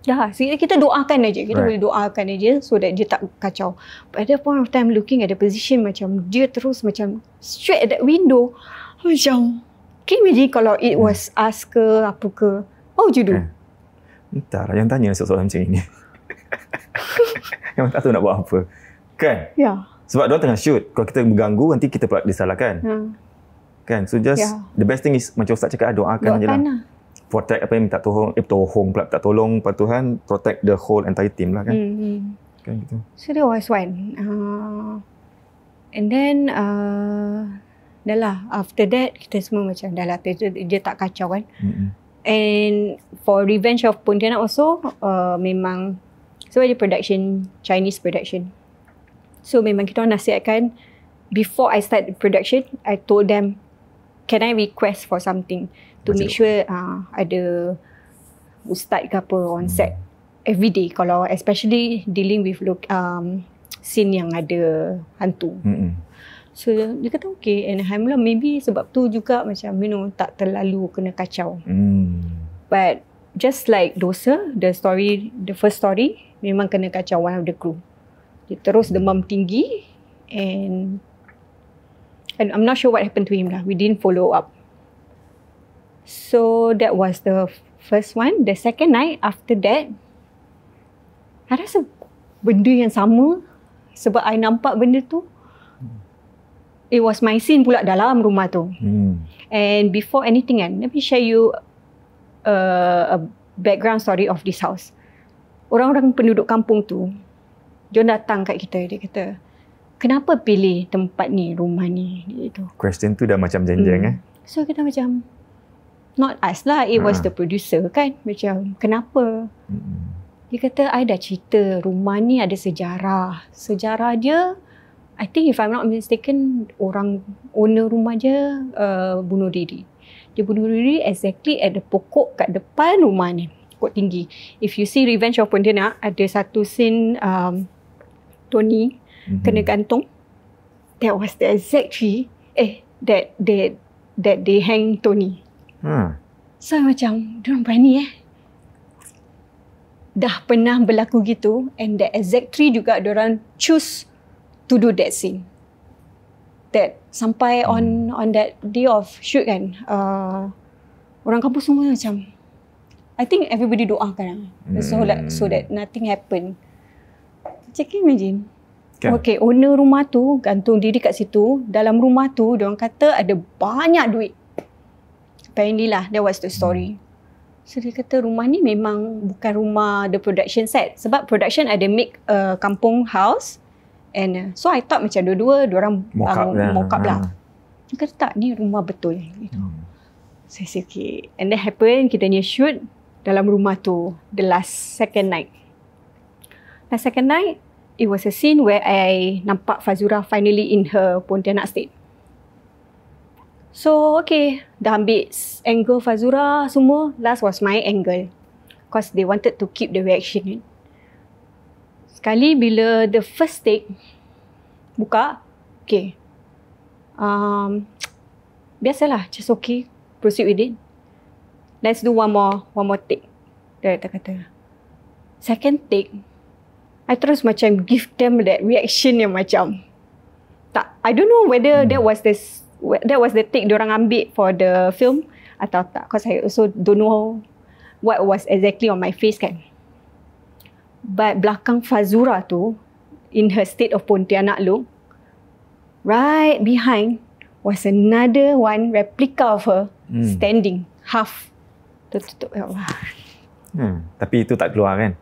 dah, kita doakan aja. Kita boleh doakan aja so that dia tak kacau. But at that point of time, looking at the position, macam dia terus macam straight at that window. Macam, can you imagine kalau it was us ke, apa ke? What would you do? Entah lah, yang tanya soalan macam ini. Yang tak tahu nak buat apa. Kan? Ya. Sebab diorang tengah shoot. Kalau kita mengganggu, nanti kita pula disalahkan. Kan? So just, the best thing is, macam Ustaz cakap, doakan je lah. Protect apa yang minta tolong pada Tuhan, protect the whole entire team lah kan. Kan gitu. So that was one. And then dah lah, after that kita semua macam dah lah, dia tak kacau kan. And for Revenge of Pontianak also, memang sebab dia production, Chinese production. So memang kita nasihatkan, before I start the production, I told them, can I request for something? To make sure ada ustaz ke apa on set every day, kalau especially dealing with scene yang ada hantu. So dia kata okay, and alhamdulillah, maybe sebab tu juga macam tak terlalu kena kacau. But just like Dosa, the first story memang kena kacau one of the crew. Dia terus demam tinggi, and I'm not sure what happened to him lah. We didn't follow up. So that was the first one. The second night after that, I rasa benda yang sama sebab I nampak benda tu. It was my scene pula dalam rumah tu. And before anything kan, let me share you a background story of this house. Orang-orang penduduk kampung tu, dia datang kat kita, dia kata, kenapa pilih tempat ni, rumah ni? Gitu. Question tu dah macam jeng-jeng So kita macam, not us lah, it was the producer kan. Macam, kenapa? Dia kata, I dah cerita rumah ni ada sejarah. Sejarah dia, I think if I'm not mistaken, owner rumah dia bunuh diri. Dia bunuh diri exactly at the pokok kat depan rumah ni. Pokok tinggi. If you see Revenge of Pontianak, ada satu scene Tony kena gantung. That was the exact tree that they hang Tony. So macam, diorang berani dah pernah berlaku gitu, and the exact tree juga diorang choose to do that scene. That sampai on that day of shoot kan, orang kampung semua macam, I think everybody doakan so that nothing happen. Can you imagine? Okay, owner rumah tu gantung diri kat situ. Dalam rumah tu, diorang kata ada banyak duit. Apparently lah, that was the story. So dia kata rumah ni memang bukan rumah the production set. Sebab production ada make a kampung house. And so I thought macam dua-dua diorang mock up lah. Dia kata tak, ni rumah betul. Gitu. So I say okay. And that happened, kita ni shoot dalam rumah tu the second night. Last second night, it was a scene where I nampak Fazura finally in her Pontianak state. So okay, dah ambil angle Fazura semua. Last was my angle, because they wanted to keep the reaction. Sekali bila the first take buka, okay, biasalah, just okay, proceed with it. Let's do one more take. Director kata. Second take, I terus macam give them that reaction yang macam tak. I don't know whether that was the take diorang ambil for the film atau tak, because I also don't know what was exactly on my face kan. But belakang Fazura tu, in her state of Pontianak look, right behind was another one replica of her standing half tertutup. Ya Allah. Tapi itu tak keluar kan?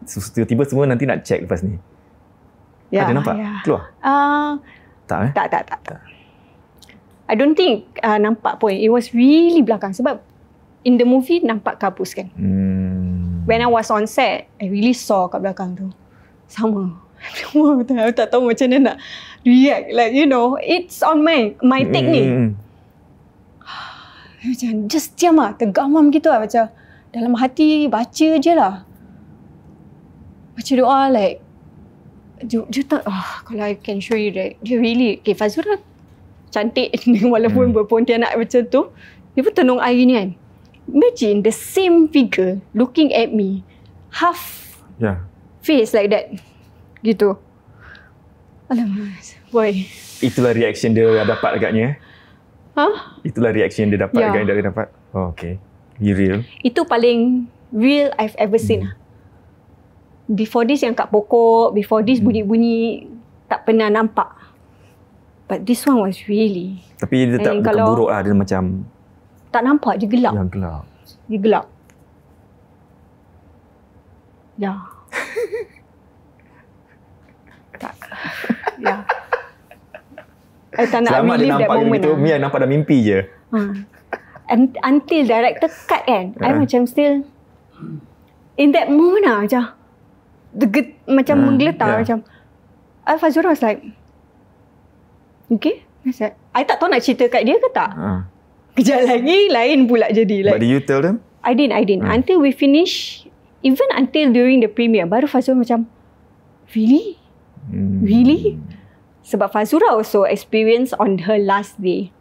Tiba-tiba semua nanti nak check lepas ni. Ya, ada nampak? Ya. Keluar? Tak Tak. I don't think nampak pun. It was really belakang. Sebab in the movie nampak kabus kan. When I was on set, I really saw kat belakang tu. Sama. I tak tahu macam mana nak react. Like, you know, it's on my take ni. Macam just diam lah, tergamam gitu lah. Macam dalam hati baca je lah. Baca doa like, dia tak, kalau I can show you that, dia really, okay, Fazura cantik walaupun berpontianak macam tu, dia pun tenung air ni kan. Imagine the same figure looking at me, half face like that. Gitu. Alamak, boy. Itulah reaction dia dapat agaknya. Itulah reaction dia dapat agaknya dia dapat. Oh, okay. Be real. Itu paling real I've ever seen. Before this yang kat pokok, before this bunyi-bunyi tak pernah nampak. But this one was really. Tapi dia tak bukan buruk lah, dia macam tak nampak, dia gelap. Yang gelap. Dia gelap. Ya. Tak. Ya. I tak nak relive that moment. Selamat dia nampak gitu, Mia nampak dah mimpi je. Until director cut kan, I macam still in that moment lah, macam menggeletar macam. Fazura was like, okay. I tak tahu nak cerita kat dia ke tak. Kejap lagi lain pula jadi. But did you tell them? I didn't. Until we finish, even until during the premiere, baru Fazura macam, really? Really? Sebab Fazura also experience on her last day.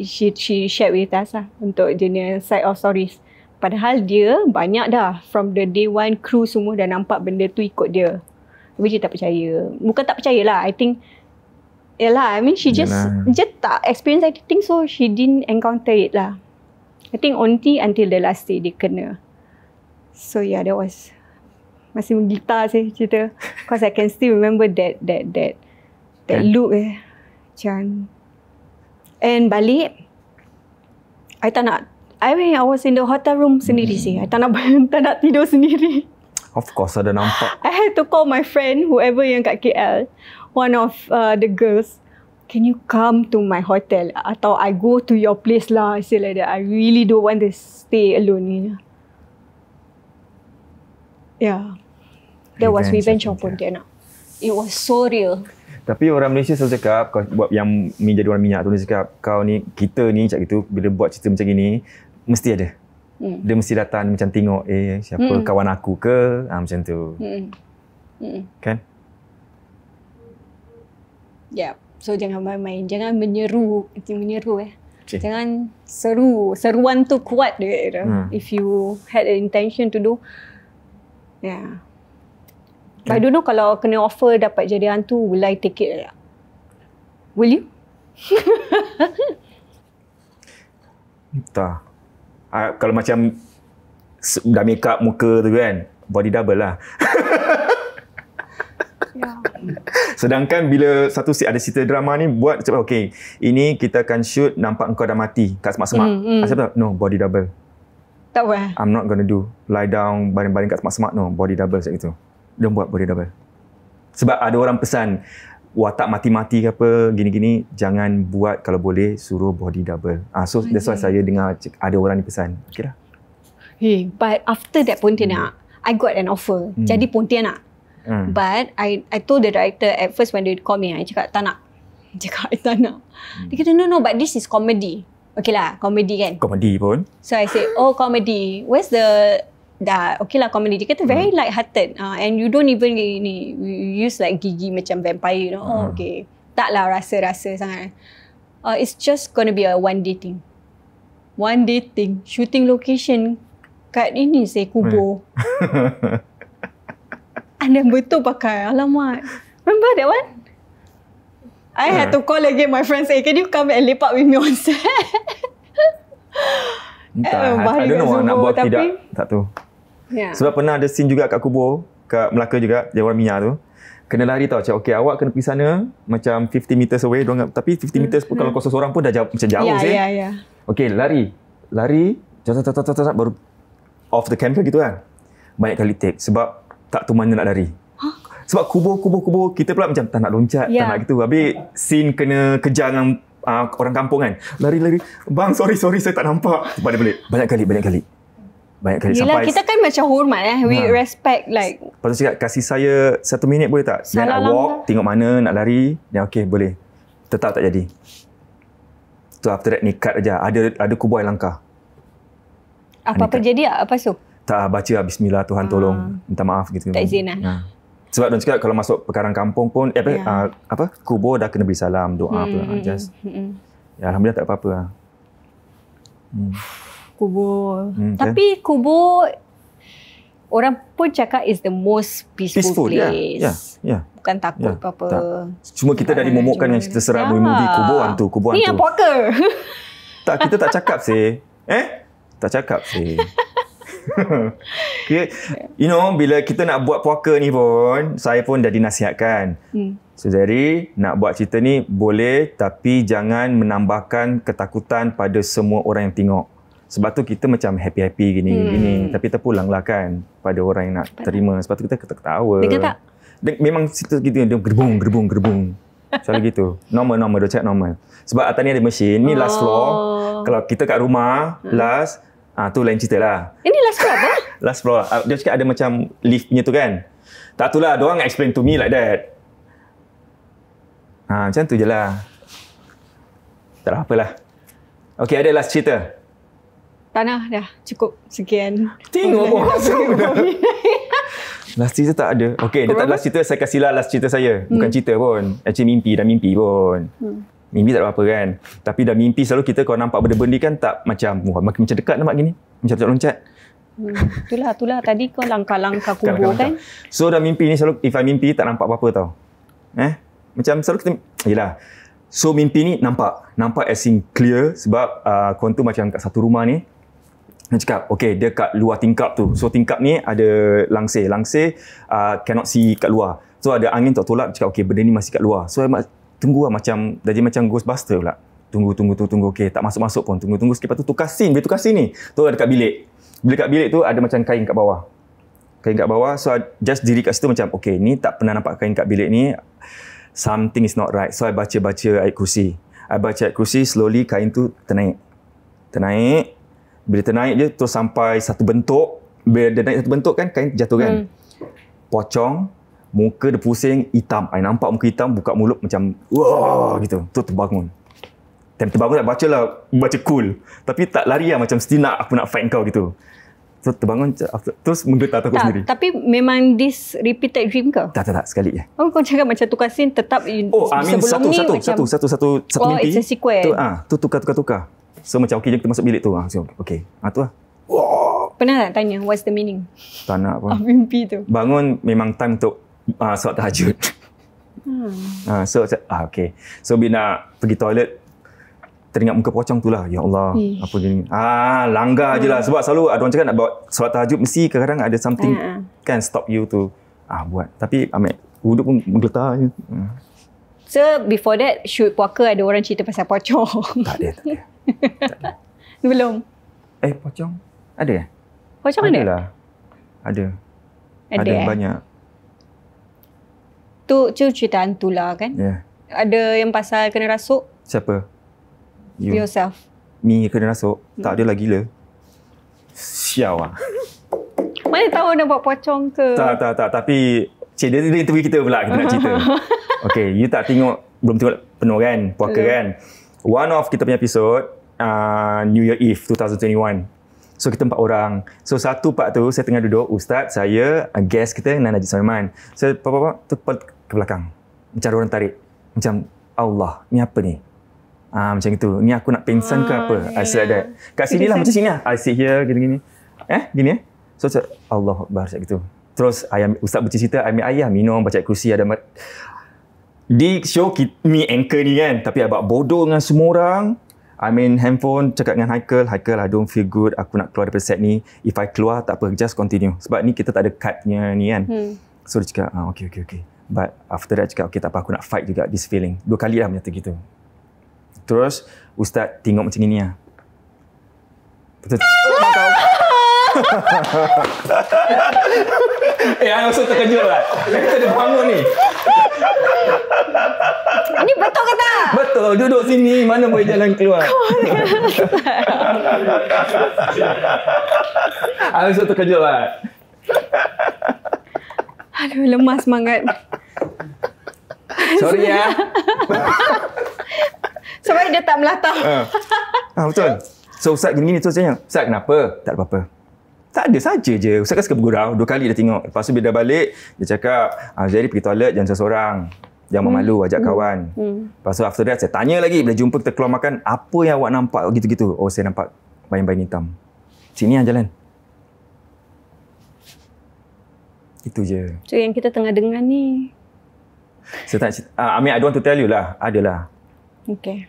She shared with us lah untuk jenis side of stories. Padahal dia banyak dah from the day one, crew semua dah nampak benda tu ikut dia. Tapi dia tak percaya. Bukan tak percaya lah, I think I mean she just tak experience anything, so she didn't encounter it lah. I think only until the last day dia kena. So yeah, that was masih menggitar sih cerita. Because I can still remember that look macam. And balik, I tak nak. I was in the hotel room sendiri sih. I tak nak tidur sendiri. Of course ada nampak. I had to call my friend, whoever yang kat KL, one of the girls. Can you come to my hotel? Atau I go to your place lah. I say like that. I really don't want to stay alone. Yeah. That was Revenge of Pontianak. It was so real. Tapi orang Malaysia selalu cakap, kau buat yang menjadi orang minyak tu, dia cakap, kau ni, kita ni macam gitu, bila buat cerita macam gini, mesti ada. Dia mesti datang macam tengok, siapa kawan aku ke, macam tu. Kan? Yeah. So jangan main-main, jangan menyeru. Jangan seruan tu kuat dia. If you had an intention to do, yeah. I don't know kalau kena offer dapat jadi hantu, will I take it? Will you? Entah. Kalau macam dah make up muka tu kan, body double lah. Sedangkan bila satu ada cerita drama ni buat macam okay, ini kita akan shoot nampak engkau dah mati kat semak-semak. Asal tak? No, body double. Tak apa. I'm not gonna do lie down baring-baring kat semak-semak. No, body double macam itu. Dia buat body double. Sebab ada orang pesan watak mati-mati ke apa gini-gini, jangan buat, kalau boleh suruh body double. So that's why saya dengar ada orang ni pesan. Okay lah. Hey, but after that Pontianak, I got an offer. Jadi Pontianak. But I told the director at first when they call me, I cakap tak nak. I tak nak. Dia kata no, but this is comedy. Okay lah, comedy kan. Comedy pun. So I say, comedy. Where's the okay lah comedy. Dia kata very light-hearted. And you don't even use like gigi macam vampire. Okay. Tak lah rasa-rasa sangat. It's just gonna be a one day thing. One day thing. Shooting location kat ini saya kubur. Anda betul pakai. Alamak. Remember that one? I had to call again my friends. Can you come and lepak with me on set? Entah. I don't know nak buat tidak. Tak tahu. Yeah. Sebab pernah ada scene juga kat kubur, kat Melaka juga, dia orang minyak tu. Kena lari tau. Macam, okay, awak kena pergi sana, macam 50 meters away. Tapi 50 meters pun kalau kau seorang pun dah jauh, macam jauh sih. Okay, lari. Baru off the camera gitu kan. Banyak kali take. Sebab tak tahu mana nak lari. Sebab kubur, kita pula macam tak nak loncat, tak nak gitu. Habis scene kena kejar dengan orang kampung kan. Lari. Bang, sorry, saya tak nampak. Balik balik. Banyak kali. Yelah, sampai kita kan macam hormat we respect like. Lepas tu cakap, kasih saya 1 minit boleh tak? Then I walk, tengok mana nak lari. Dan okay, boleh. Tetap tak jadi. Tu after that nikat aja. Ada kubur air langkah. Apa-apa jadi tak? Apa so? Tak baca bismillah Tuhan tolong. Minta maaf gitu. Tak izin lah. Sebab dia cakap kalau masuk perkaran kampung pun kubur dah kena beri salam, doa apa just. Ya, alhamdulillah tak apa-apa lah. Kubur. Tapi kubur orang pun cakap is the most peaceful place. Ya. Bukan takut apa-apa. Tak. Cuma kita dah dimomokkan yang cerita seram movie kubur hantu, kubur hantu. Ni yang puaka. Tak, kita tak cakap sih. Tak cakap sih. Okay. You know, bila kita nak buat puaka ni pun, saya pun dah dinasihatkan. So, jadi nak buat cerita ni boleh, tapi jangan menambahkan ketakutan pada semua orang yang tengok. Sebab tu kita macam happy-happy gini. Tapi terpulanglah kan pada orang yang nak terima. Sebab tu kita ketawa. Dengar tak? Memang cerita gitu, dia gerbung. Selalu gitu. Normal, dia cakap normal. Sebab atas ni ada mesin, ni last floor. Kalau kita kat rumah, last, tu lain cerita lah. Ini last floor apa? Last floor. Dia cakap ada macam lift punya tu kan. Tak tu lah, diorang explain to me like that. Macam tu je lah. Tak ada apalah. Okay, ada last cerita. Tanah dah cukup sekian. Tengok pun. Last cerita tak ada. Okay, dia tak last cerita, saya kasihlah last cerita saya. Bukan cerita pun. Actually dah mimpi pun. Mimpi tak ada apa kan. Tapi dah mimpi selalu kita kalau nampak benda-benda kan tak macam, makin macam dekat nampak gini. Macam loncat. Itulah. Tadi kau langkah-langkah kubur kan. So dah mimpi ni selalu, if I mimpi tak nampak apa-apa tau. Macam selalu kita, yelah. So mimpi ni nampak as in clear sebab korang tu macam kat satu rumah ni. Dia cakap, okay, dia kat luar tingkap tu. So tingkap ni ada langsir. Langsir cannot see kat luar. So ada angin tak tolak, dia cakap, okay, benda ni masih kat luar. So tunggu lah macam, dah jadi macam Ghostbuster pula. Tunggu. Okay, tak masuk-masuk pun. Tunggu sikit. Lepas tu tukar scene. Bila tukar scene ni, tu ada kat bilik. Bila kat bilik tu ada macam kain kat bawah. So just diri kat situ macam, okay, ni tak pernah nampak kain kat bilik ni. Something is not right. So I baca ayat kursi. Slowly kain tu ternaik. Bila ternaik je terus sampai satu bentuk. Bila dia naik satu bentuk kan, kain jatuh kan. Pocong, muka dia pusing, hitam. I nampak muka hitam, buka mulut macam wah gitu. Tu terbangun. Dan terbangun tak baca cool. Tapi tak lari lah macam mesti aku nak fight kau gitu. So terbangun terus menggetar takut sendiri. Tapi memang this repeated dream ke? Tak, sekali je. Kau cakap macam tukar scene tetap sebelum ni macam satu mimpi. It's a sequence. Tu tukar. So macam okay, kita masuk bilik tu. So okay. Tu lah. Pernah tak tanya what's the meaning? Tak nak pun. Mimpi tu. Bangun memang time untuk solat tahajud. So okay. So bila nak pergi toilet, teringat muka pocong tu lah. Ya Allah, apa gini. Langgar je lah. Sebab selalu ada orang cakap nak buat solat tahajud, mesti kadang-kadang ada something kan stop you tu. Buat. Tapi ambil wuduk pun menggeletar je. So before that, shoot puaka ada orang cerita pasal pocong? Tak ada. Belum? Pocong? Ada Pocong ada? Lah. Ada banyak. Tu cerita hantu lah kan? Yeah. Ada yang pasal kena rasuk? Siapa? Yourself. Me kena rasuk? Tak ada lah, gila. Sial lah. Mana tahu nak buat pocong ke? Tak. Tapi dia interview kita pula, kita nak cerita. Okay, you tak belum tengok penuh kan? Puaka kan? One of kita punya episode, New Year Eve 2021. So kita 4 orang. So satu part tu saya tengah duduk, Ustaz, saya, guest kita Nana Najib Sulaiman. So tu ke belakang. Macam orang tarik. Macam Allah, ni apa ni? Macam itu. Ni aku nak pengsan ke apa? I said that. Kat sini lah, macam sini lah. I sit here, gini-gini. Gini So Allah Akbar macam itu. Terus Ustaz bercerita, ambil ayah minum, baca kursi, ada di show me anchor ni kan. Tapi I buat bodoh dengan semua orang. I main handphone, cakap dengan Haikal, I don't feel good, aku nak keluar daripada set ni. If I keluar, tak apa, just continue. Sebab ni kita tak ada cutnya ni kan. So dia cakap, okay. But after that cakap, okay tak apa, aku nak fight juga this feeling. 2 kali lah menyata gitu. Terus Ustaz tengok macam ni lah. Betul. I also terkejut lah. Kita ada bangun ni. Ini betul ke tak? Betul, duduk sini, mana boleh jalan keluar. I also terkejut lah. Aduh, lemah semangat. Sorry ya. Sebab dia tak melatah. Betul. So Ustaz gini-gini tu saya tanya, Ustaz kenapa? Tak ada apa-apa. Tak ada saja je. Ustaz kan suka bergurau. 2 kali dah tengok. Lepas tu bila dah balik, dia cakap, jadi pergi toilet jangan seorang. Jangan malu, ajak kawan. Lepas tu after that, saya tanya lagi. Bila jumpa kita keluar makan, apa yang awak nampak gitu-gitu? Oh, saya nampak bayin-bayin hitam. Sini lah jalan. Itu je. So yang kita tengah dengar ni. Saya tak, I mean, I don't want to tell you lah. Adalah. Okay.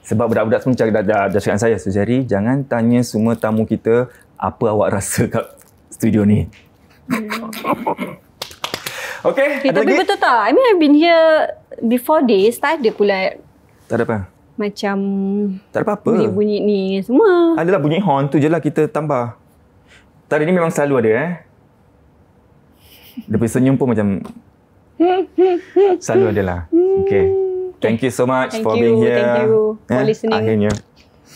Sebab budak-budak semua dah cakap saya, Suzari, jangan tanya semua tamu kita apa awak rasa kat studio ni. Okay, ada tapi lagi? betul tak? I mean, I've been here before this. Tak ada pula Tak ada apa? macam Tak ada apa-apa. bunyi-bunyi ni semua. Adalah bunyi horn tu je lah kita tambah. Tadi ni memang selalu ada Dia punya senyum pun macam selalu ada lah. Okay. Thank you so much for being here. Thank you for listening Akhirnya.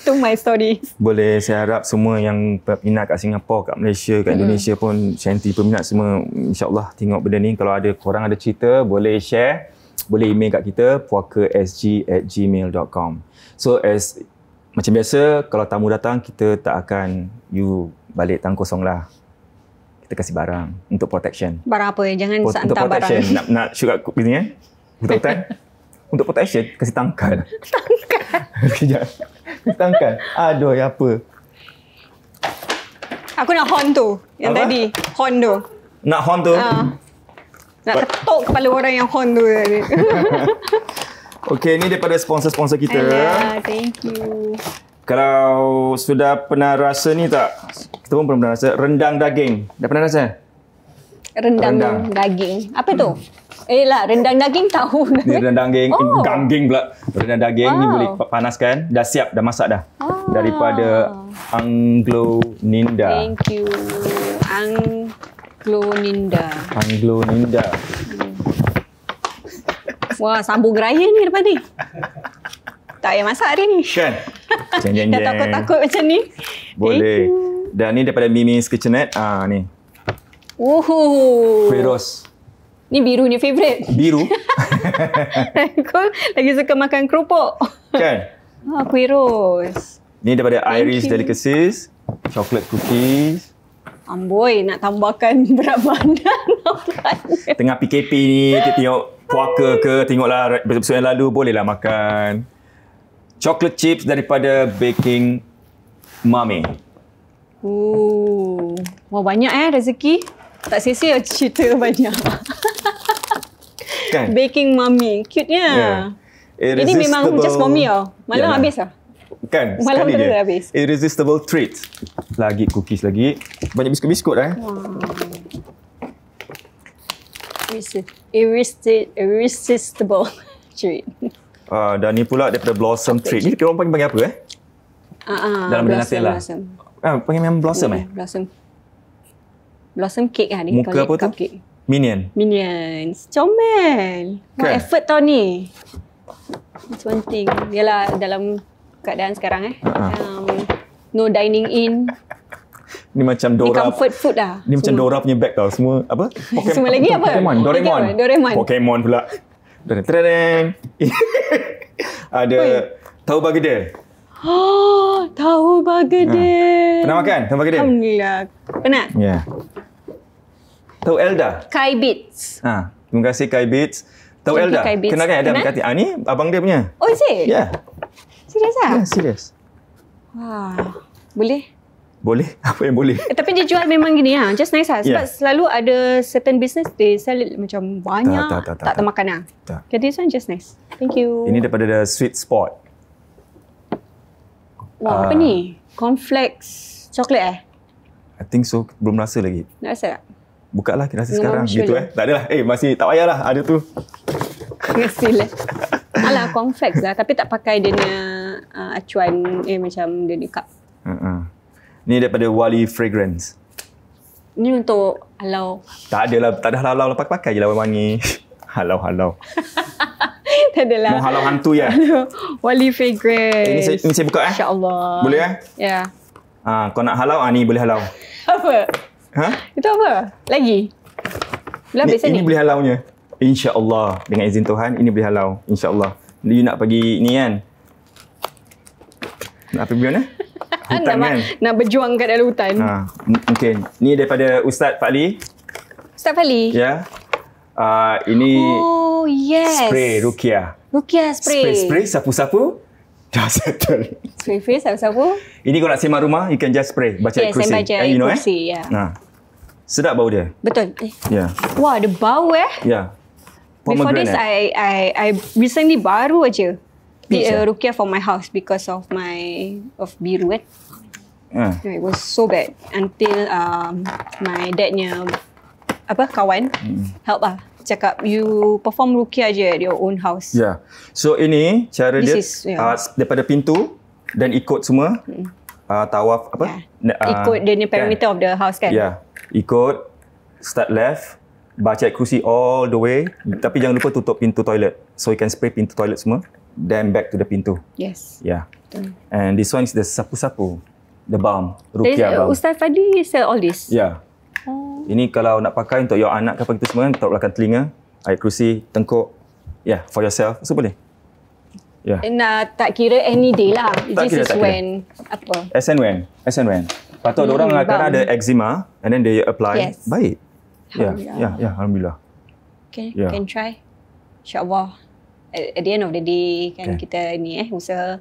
to my stories. Boleh, saya harap semua yang peminat kat Singapura, kat Malaysia, kat Indonesia pun, Shanti peminat semua, insyaAllah tengok benda ni. Kalau ada korang ada cerita, boleh share, boleh email kat kita, puakasg@gmail.com. So macam biasa, kalau tamu datang, kita tak akan you balik tangan kosong lah. Kita kasih barang untuk protection. Barang apa? Jangan Untuk hantar protection. barang. Nak shoot kat ni Betul-betul. Untuk protection, kasih tangkal. Sekejap. Kasih tangkal. Aduh, apa? Aku nak horn tu. Yang Apa? tadi. Horn tu. Nak horn tu? Nak ketuk kepala orang yang horn tu tadi. Okey, ni daripada sponsor-sponsor kita. Alah, thank you. Kalau sudah pernah rasa ni tak? Kita pun pernah rasa rendang daging. Dah pernah rasa? Rendang daging. Apa tu? Rendang daging tahu. Ni rendang daging, Oh. gangging pula. Rendang daging ni boleh panaskan. Dah siap, dah masak dah. Daripada Anglo Ninda. Thank you. Anglo Ninda. Anglo Ninda. Wah, sambung raya ni lepas ni. Tak payah masak hari ni. Kan? Jeng, jeng, Dah jeng. takut-takut macam ni. Boleh. Dan ni daripada Mimi's Kitchenette. Ni. Kuih ros. Ni biru ni favourite. Biru. Aku lagi suka makan kerupuk. Kan? Kuih ros. Ni daripada Irish you. Delicacies. Chocolate cookies. Amboi, nak tambahkan berat badan nampaknya. Tengah PKP ni, kita tengok puaka ke, tengoklah episod yang lalu, bolehlah makan. Chocolate chips daripada Baking Mummy. Wah, banyak rezeki. Tak sia-sia cerita banyak. Kan? Baking Mummy. Cute-nya. Yeah. Ini memang just for me tau. Malam Yalah. habis lah. Kan? Malam Sekali terus je. habis. Irresistible treat. Lagi cookies lagi. Banyak biskut-biskut Irresistible treat. Dan ni pula daripada Blossom Treat. Ni orang panggil apa Dalam benda Nutella. Panggil memang Blossom Blossom cake lah ni. Muka Kalau apa tu? cupcake. Minions. Comel. Wah, Kan? effort tau ni. It's one thing. Yalah, dalam keadaan sekarang no dining in. Ni macam Ni Dora. comfort food lah. Ni macam semua. Dora punya bag tau. Semua apa? Semua lagi apa? Pokemon. Lagi Doraemon. apa? Doraemon. Pokemon pula. Tereng. Ada tahu bergedil. Tahu bergedil. Pernah makan tahu bergedil? Alhamdulillah. Pernah? Ya. Tahu Elda? Kai Bits. Terima kasih Kai Bits. Tahu Thank you, Elda? Kai Bits. Kenal kan Elda? Kenal? Berkati. Ni abang dia punya. Oh, is it? Ya. Serius lah? Ya, serius. Wah. Boleh? Boleh? Apa yang boleh? Tapi dia jual memang gini lah. Just nice lah. Sebab Yeah. selalu ada certain business, they sell it macam banyak. Tak. Tak termakan lah. Tak. Okay, this one just nice. Thank you. Ini daripada The Sweet Spot. Wah, apa ni? Cornflakes chocolate I think so. Belum rasa lagi. Nak rasa tak? Buka lah, kita rasa Dengan sekarang. marshmallow. Gitu Tak adalah. Masih tak payahlah. Ada tu. Sila. Alah, cornflakes lah. Tapi tak pakai dia punya acuan macam dia ni cup. Ni daripada Wali Fragrance. Ni untuk halau. Tak adalah. Tak ada halau-halau. Pakai je lah wangi. Halau-halau. Tak adalah. Mau halau hantu ya? Wali fragrance. Ini saya buka InsyaAllah. Boleh Ya. Kau nak halau? Ni boleh halau. Apa? Itu apa? Lagi? Belum habis Ini ni? boleh halaunya. InsyaAllah. Dengan izin Tuhan, ini boleh halau. InsyaAllah. You nak pergi ni kan? Nak pergi mana? Hutan kan? Nak berjuang kat dalam hutan. Mungkin. Ni daripada Ustaz Fadli. Ustaz Fadli? Ya. Ini Oh, yes. spray Rukia. Rukia spray. Spray, sapu-sapu. Dah settle. Spray sapu-sapu. Ini kalau nak sembang rumah, you can just spray. Baca ayat kursi. Yes, saya baca ayat kursi. Sedap bau dia. Betul. Ya. Wah, ada bau Ya. Before this, I recently baru aja did Yes, a Rukia for my house because of biru kan. It was so bad until my dadnya kawan help lah. Cakap you perform Rukia je at your own house. Ya. So ini cara dia daripada pintu dan ikut semua tawaf ikut dia ni perimeter of the house kan. Ya. Ikut start left, baca ayat kursi all the way, tapi jangan lupa tutup pintu toilet. So you can spray pintu toilet semua, then back to the pintu. Yes. Yeah. And this one is the sapu-sapu, the balm, Rukia balm. Ustaz Fadli sell all this? Yeah. Ini kalau nak pakai untuk your anak ke apa gitu semua, taruh belakang telinga, ayat kursi, tengkuk. Yeah, for yourself, so boleh. Yeah. Tak kira any day lah. This is when As and when. Lepas tu ada orang kadang ada eczema and then they apply. Yes. Baik. Ya, alhamdulillah. Okay, can try. InsyaAllah. At the end of the day kan kita ni usaha.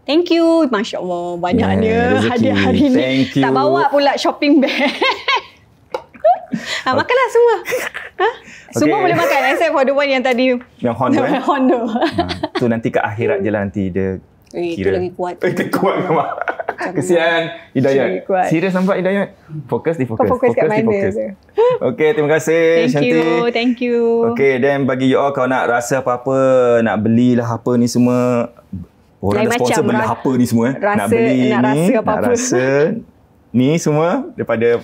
Thank you. Masya Allah, banyaknya hadiah hari ni. Thank you. Tak bawa pula shopping bag. Makanlah semua. Semua boleh makan except for the one yang tadi. Yang Honda. Honda. Tu nanti ke akhirat je lah nanti dia kira. Itu lagi kuat. Kuat ke mak? Kesian Hidayat. Serius nampak Hidayat? Fokus kat mana. Okay, terima kasih Shanti. Thank you. Okay, then bagi you all kalau nak rasa apa-apa, nak belilah apa ni semua. Orang dah sponsor beli apa ni semua. Nak beli nak ni, rasa apa-apa. nak rasa ni semua daripada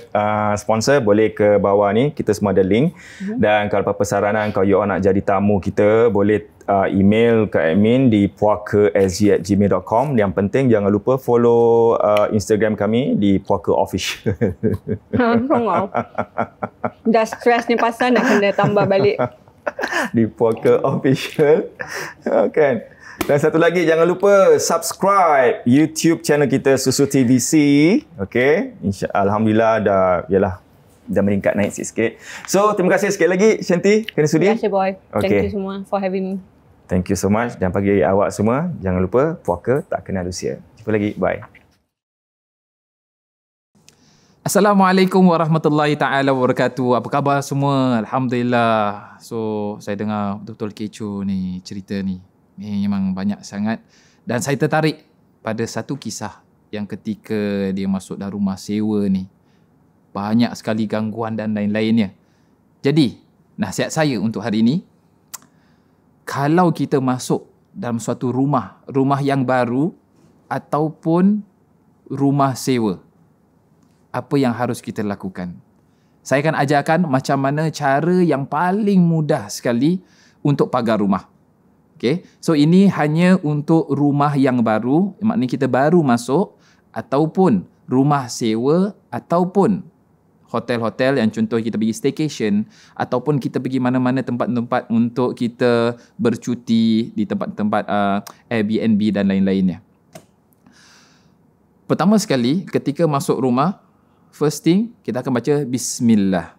sponsor, boleh ke bawah ni, kita semua ada link. Dan kalau apa-apa saranan, kalau you all nak jadi tamu kita, boleh email ke admin di puaka@gmail.com. Yang penting jangan lupa follow Instagram kami di Puaka Official. Dah stress ni pasal nak kena tambah balik. Di Puaka Official. Kan? Dan satu lagi, jangan lupa subscribe YouTube channel kita Susu TVC. Okay. Alhamdulillah dah meningkat naik sikit. So, terima kasih sekali lagi Shanti kerana sudi. Terima kasih boy. Thank you semua for having me. Thank you so much. Dan bagi awak semua, jangan lupa puaka tak kenal usia. Jumpa lagi. Bye. Assalamualaikum warahmatullahi taala wabarakatuh. Apa khabar semua? Alhamdulillah. So, saya dengar betul-betul kecoh ni cerita ni. Ni memang banyak sangat. Dan saya tertarik pada satu kisah yang ketika dia masuk dalam rumah sewa ni, banyak sekali gangguan dan lain-lainnya. Jadi, nasihat saya untuk hari ini, kalau kita masuk dalam suatu rumah yang baru ataupun rumah sewa, apa yang harus kita lakukan? Saya akan ajarkan macam mana cara yang paling mudah sekali untuk pagar rumah. Okay. So ini hanya untuk rumah yang baru, maknanya kita baru masuk, ataupun rumah sewa, ataupun hotel-hotel yang contoh kita pergi staycation, ataupun kita pergi mana-mana tempat-tempat untuk kita bercuti di tempat-tempat Airbnb dan lain-lainnya. Pertama sekali, ketika masuk rumah, first thing kita akan baca Bismillah.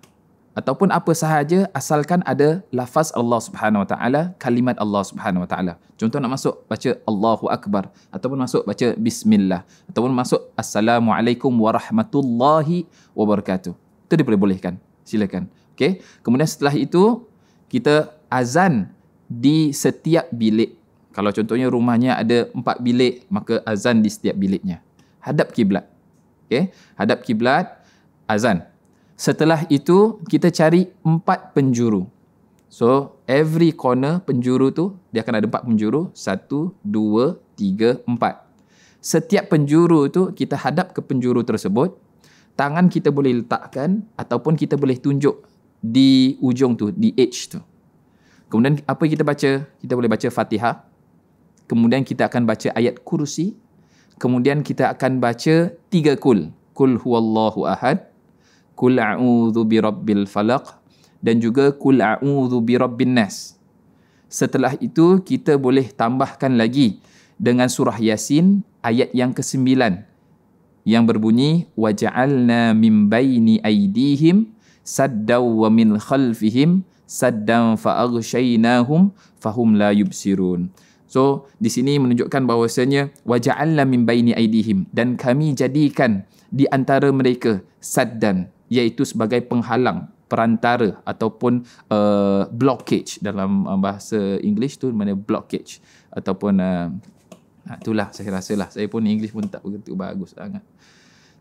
Ataupun apa sahaja asalkan ada lafaz Allah Subhanahu Wa Taala, kalimat Allah Subhanahu Wa Taala. Contoh nak masuk baca Allahu Akbar, ataupun masuk baca Bismillah, ataupun masuk Assalamualaikum Warahmatullahi Wabarakatuh. Itu diperbolehkan. Silakan. Okey. Kemudian setelah itu kita azan di setiap bilik. Kalau contohnya rumahnya ada 4 bilik, maka azan di setiap biliknya. Hadap kiblat. Okey. Hadap kiblat, azan. Setelah itu, kita cari 4 penjuru. So, every corner penjuru tu, dia akan ada 4 penjuru. 1, 2, 3, 4. Setiap penjuru tu, kita hadap ke penjuru tersebut. Tangan kita boleh letakkan ataupun kita boleh tunjuk di ujung tu, di edge tu. Kemudian, apa kita baca? Kita boleh baca Fatihah. Kemudian, kita akan baca ayat kursi. Kemudian, kita akan baca 3 kul. Kul huwallahu ahad. Kul a'udzu birabbil falaq dan juga kul a'udzu birabbin nas. Setelah itu kita boleh tambahkan lagi dengan surah Yasin ayat yang ke-9 yang berbunyi waja'alna min baini aydihim saddaw wa min khalfihim saddan fa'aghshaynahum fahum la yubsirun. So di sini menunjukkan bahawasanya waja'alna min baini aydihim, dan kami jadikan di antara mereka saddan, iaitu sebagai penghalang, perantara ataupun blockage dalam bahasa English tu mana blockage ataupun itulah saya rasalah, saya pun English pun tak begitu bagus sangat.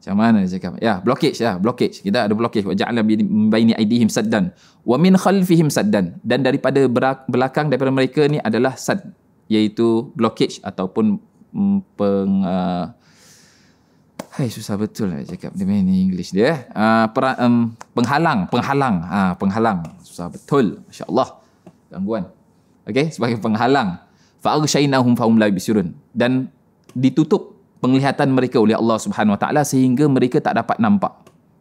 Macam mana dia cakap? Ya, blockage lah, blockage. Kita ada blockage. Waja'alna min baini aydihim saddan wa min khalfihim saddan, dan daripada belakang daripada mereka ni adalah sad, iaitu blockage ataupun susah betul lah cakap dia main English dia. Penghalang. Susah betul. Masya-Allah. Gangguan. Okey, sebagai penghalang. Fa'aghshaynahum fahum la yubsirun, dan ditutup penglihatan mereka oleh Allah Subhanahu Wa Taala sehingga mereka tak dapat nampak.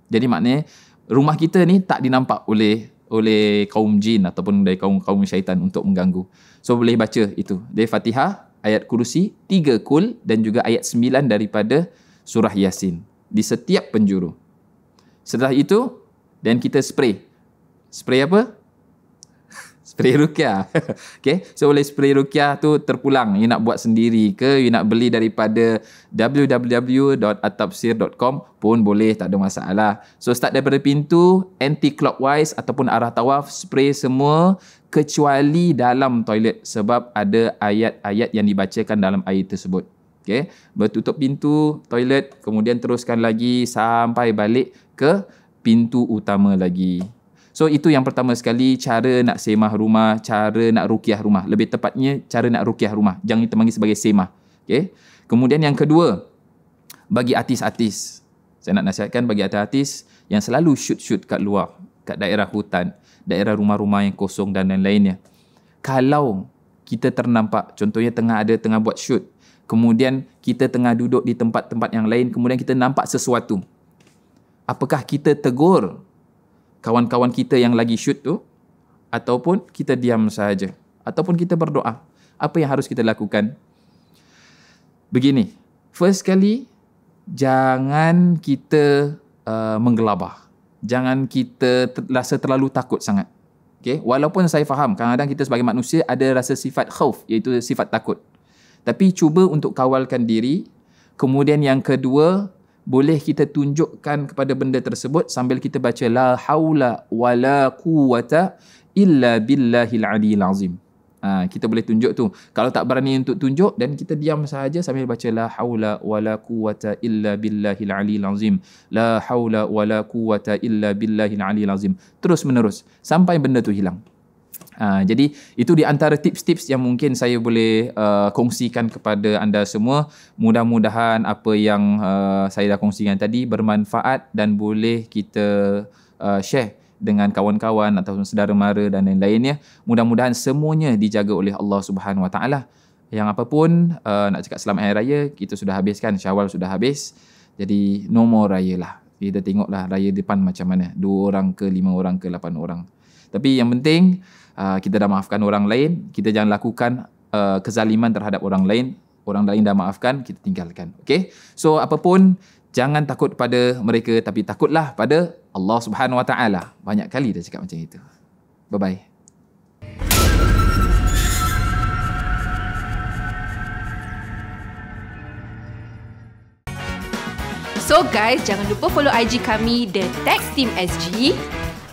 Jadi maknanya rumah kita ni tak dinampak oleh kaum jin ataupun dari kaum syaitan untuk mengganggu. So boleh baca itu. Dari Fatihah, ayat Kursi, 3 Kul dan juga ayat 9 daripada surah Yasin di setiap penjuru. Setelah itu dan kita spray. Spray apa? Spray ruqyah. Okay, so boleh spray ruqyah tu terpulang. You nak buat sendiri ke, you nak beli daripada www.atafsir.com pun boleh, tak ada masalah. So start daripada pintu anti-clockwise ataupun arah tawaf, spray semua kecuali dalam toilet sebab ada ayat-ayat yang dibacakan dalam air tersebut. Okay, bertutup pintu toilet, kemudian teruskan lagi sampai balik ke pintu utama lagi. So itu yang pertama sekali, cara nak semah rumah, cara nak ruqyah rumah. Lebih tepatnya cara nak ruqyah rumah. Jangan kita panggil sebagai semah. Okay? Kemudian yang kedua, bagi artis-artis. Saya nak nasihatkan bagi artis-artis yang selalu shoot-shoot kat luar, kat daerah hutan, daerah rumah-rumah yang kosong dan lain-lainnya. Kalau kita ternampak, contohnya tengah buat shoot, kemudian kita tengah duduk di tempat-tempat yang lain, kemudian kita nampak sesuatu. Apakah kita tegur kawan-kawan kita yang lagi shoot tu, ataupun kita diam sahaja, ataupun kita berdoa? Apa yang harus kita lakukan? Begini, first kali, jangan kita menggelabah. Jangan kita rasa terlalu takut sangat. Okay? Walaupun saya faham, kadang-kadang kita sebagai manusia ada rasa sifat khauf, iaitu sifat takut. Tapi cuba untuk kawalkan diri. Kemudian yang kedua, boleh kita tunjukkan kepada benda tersebut sambil kita baca la haula wala quwata illa billahil aliyil azim. Kita boleh tunjuk tu. Kalau tak berani untuk tunjuk, dan kita diam sahaja sambil baca la haula wala quwata illa billahil aliyil azim. La haula wala quwata illa billahil aliyil azim. Terus menerus sampai benda tu hilang. Jadi itu di antara tips-tips yang mungkin saya boleh kongsikan kepada anda semua. Mudah-mudahan apa yang saya dah kongsikan tadi bermanfaat dan boleh kita share dengan kawan-kawan ataupun saudara mara dan lain-lainnya. Mudah-mudahan semuanya dijaga oleh Allah Subhanahu Wa Taala. Yang apapun nak cakap selamat Hari Raya, kita sudah habiskan, Syawal sudah habis. Jadi no more raya lah. Kita tengoklah raya depan macam mana. 2 orang ke 5 orang ke 8 orang. Tapi yang penting kita dah maafkan orang lain, kita jangan lakukan kezaliman terhadap orang lain. Orang lain dah maafkan, kita tinggalkan. Okay? So apapun, jangan takut pada mereka, tapi takutlah pada Allah Subhanahu Wa Taala. Banyak kali dah cakap macam itu. Bye-bye. So guys, jangan lupa follow IG kami The Tech Team SG.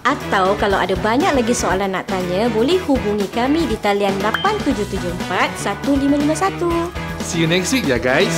Atau kalau ada banyak lagi soalan nak tanya, boleh hubungi kami di talian 8774 1551. See you next week ya guys.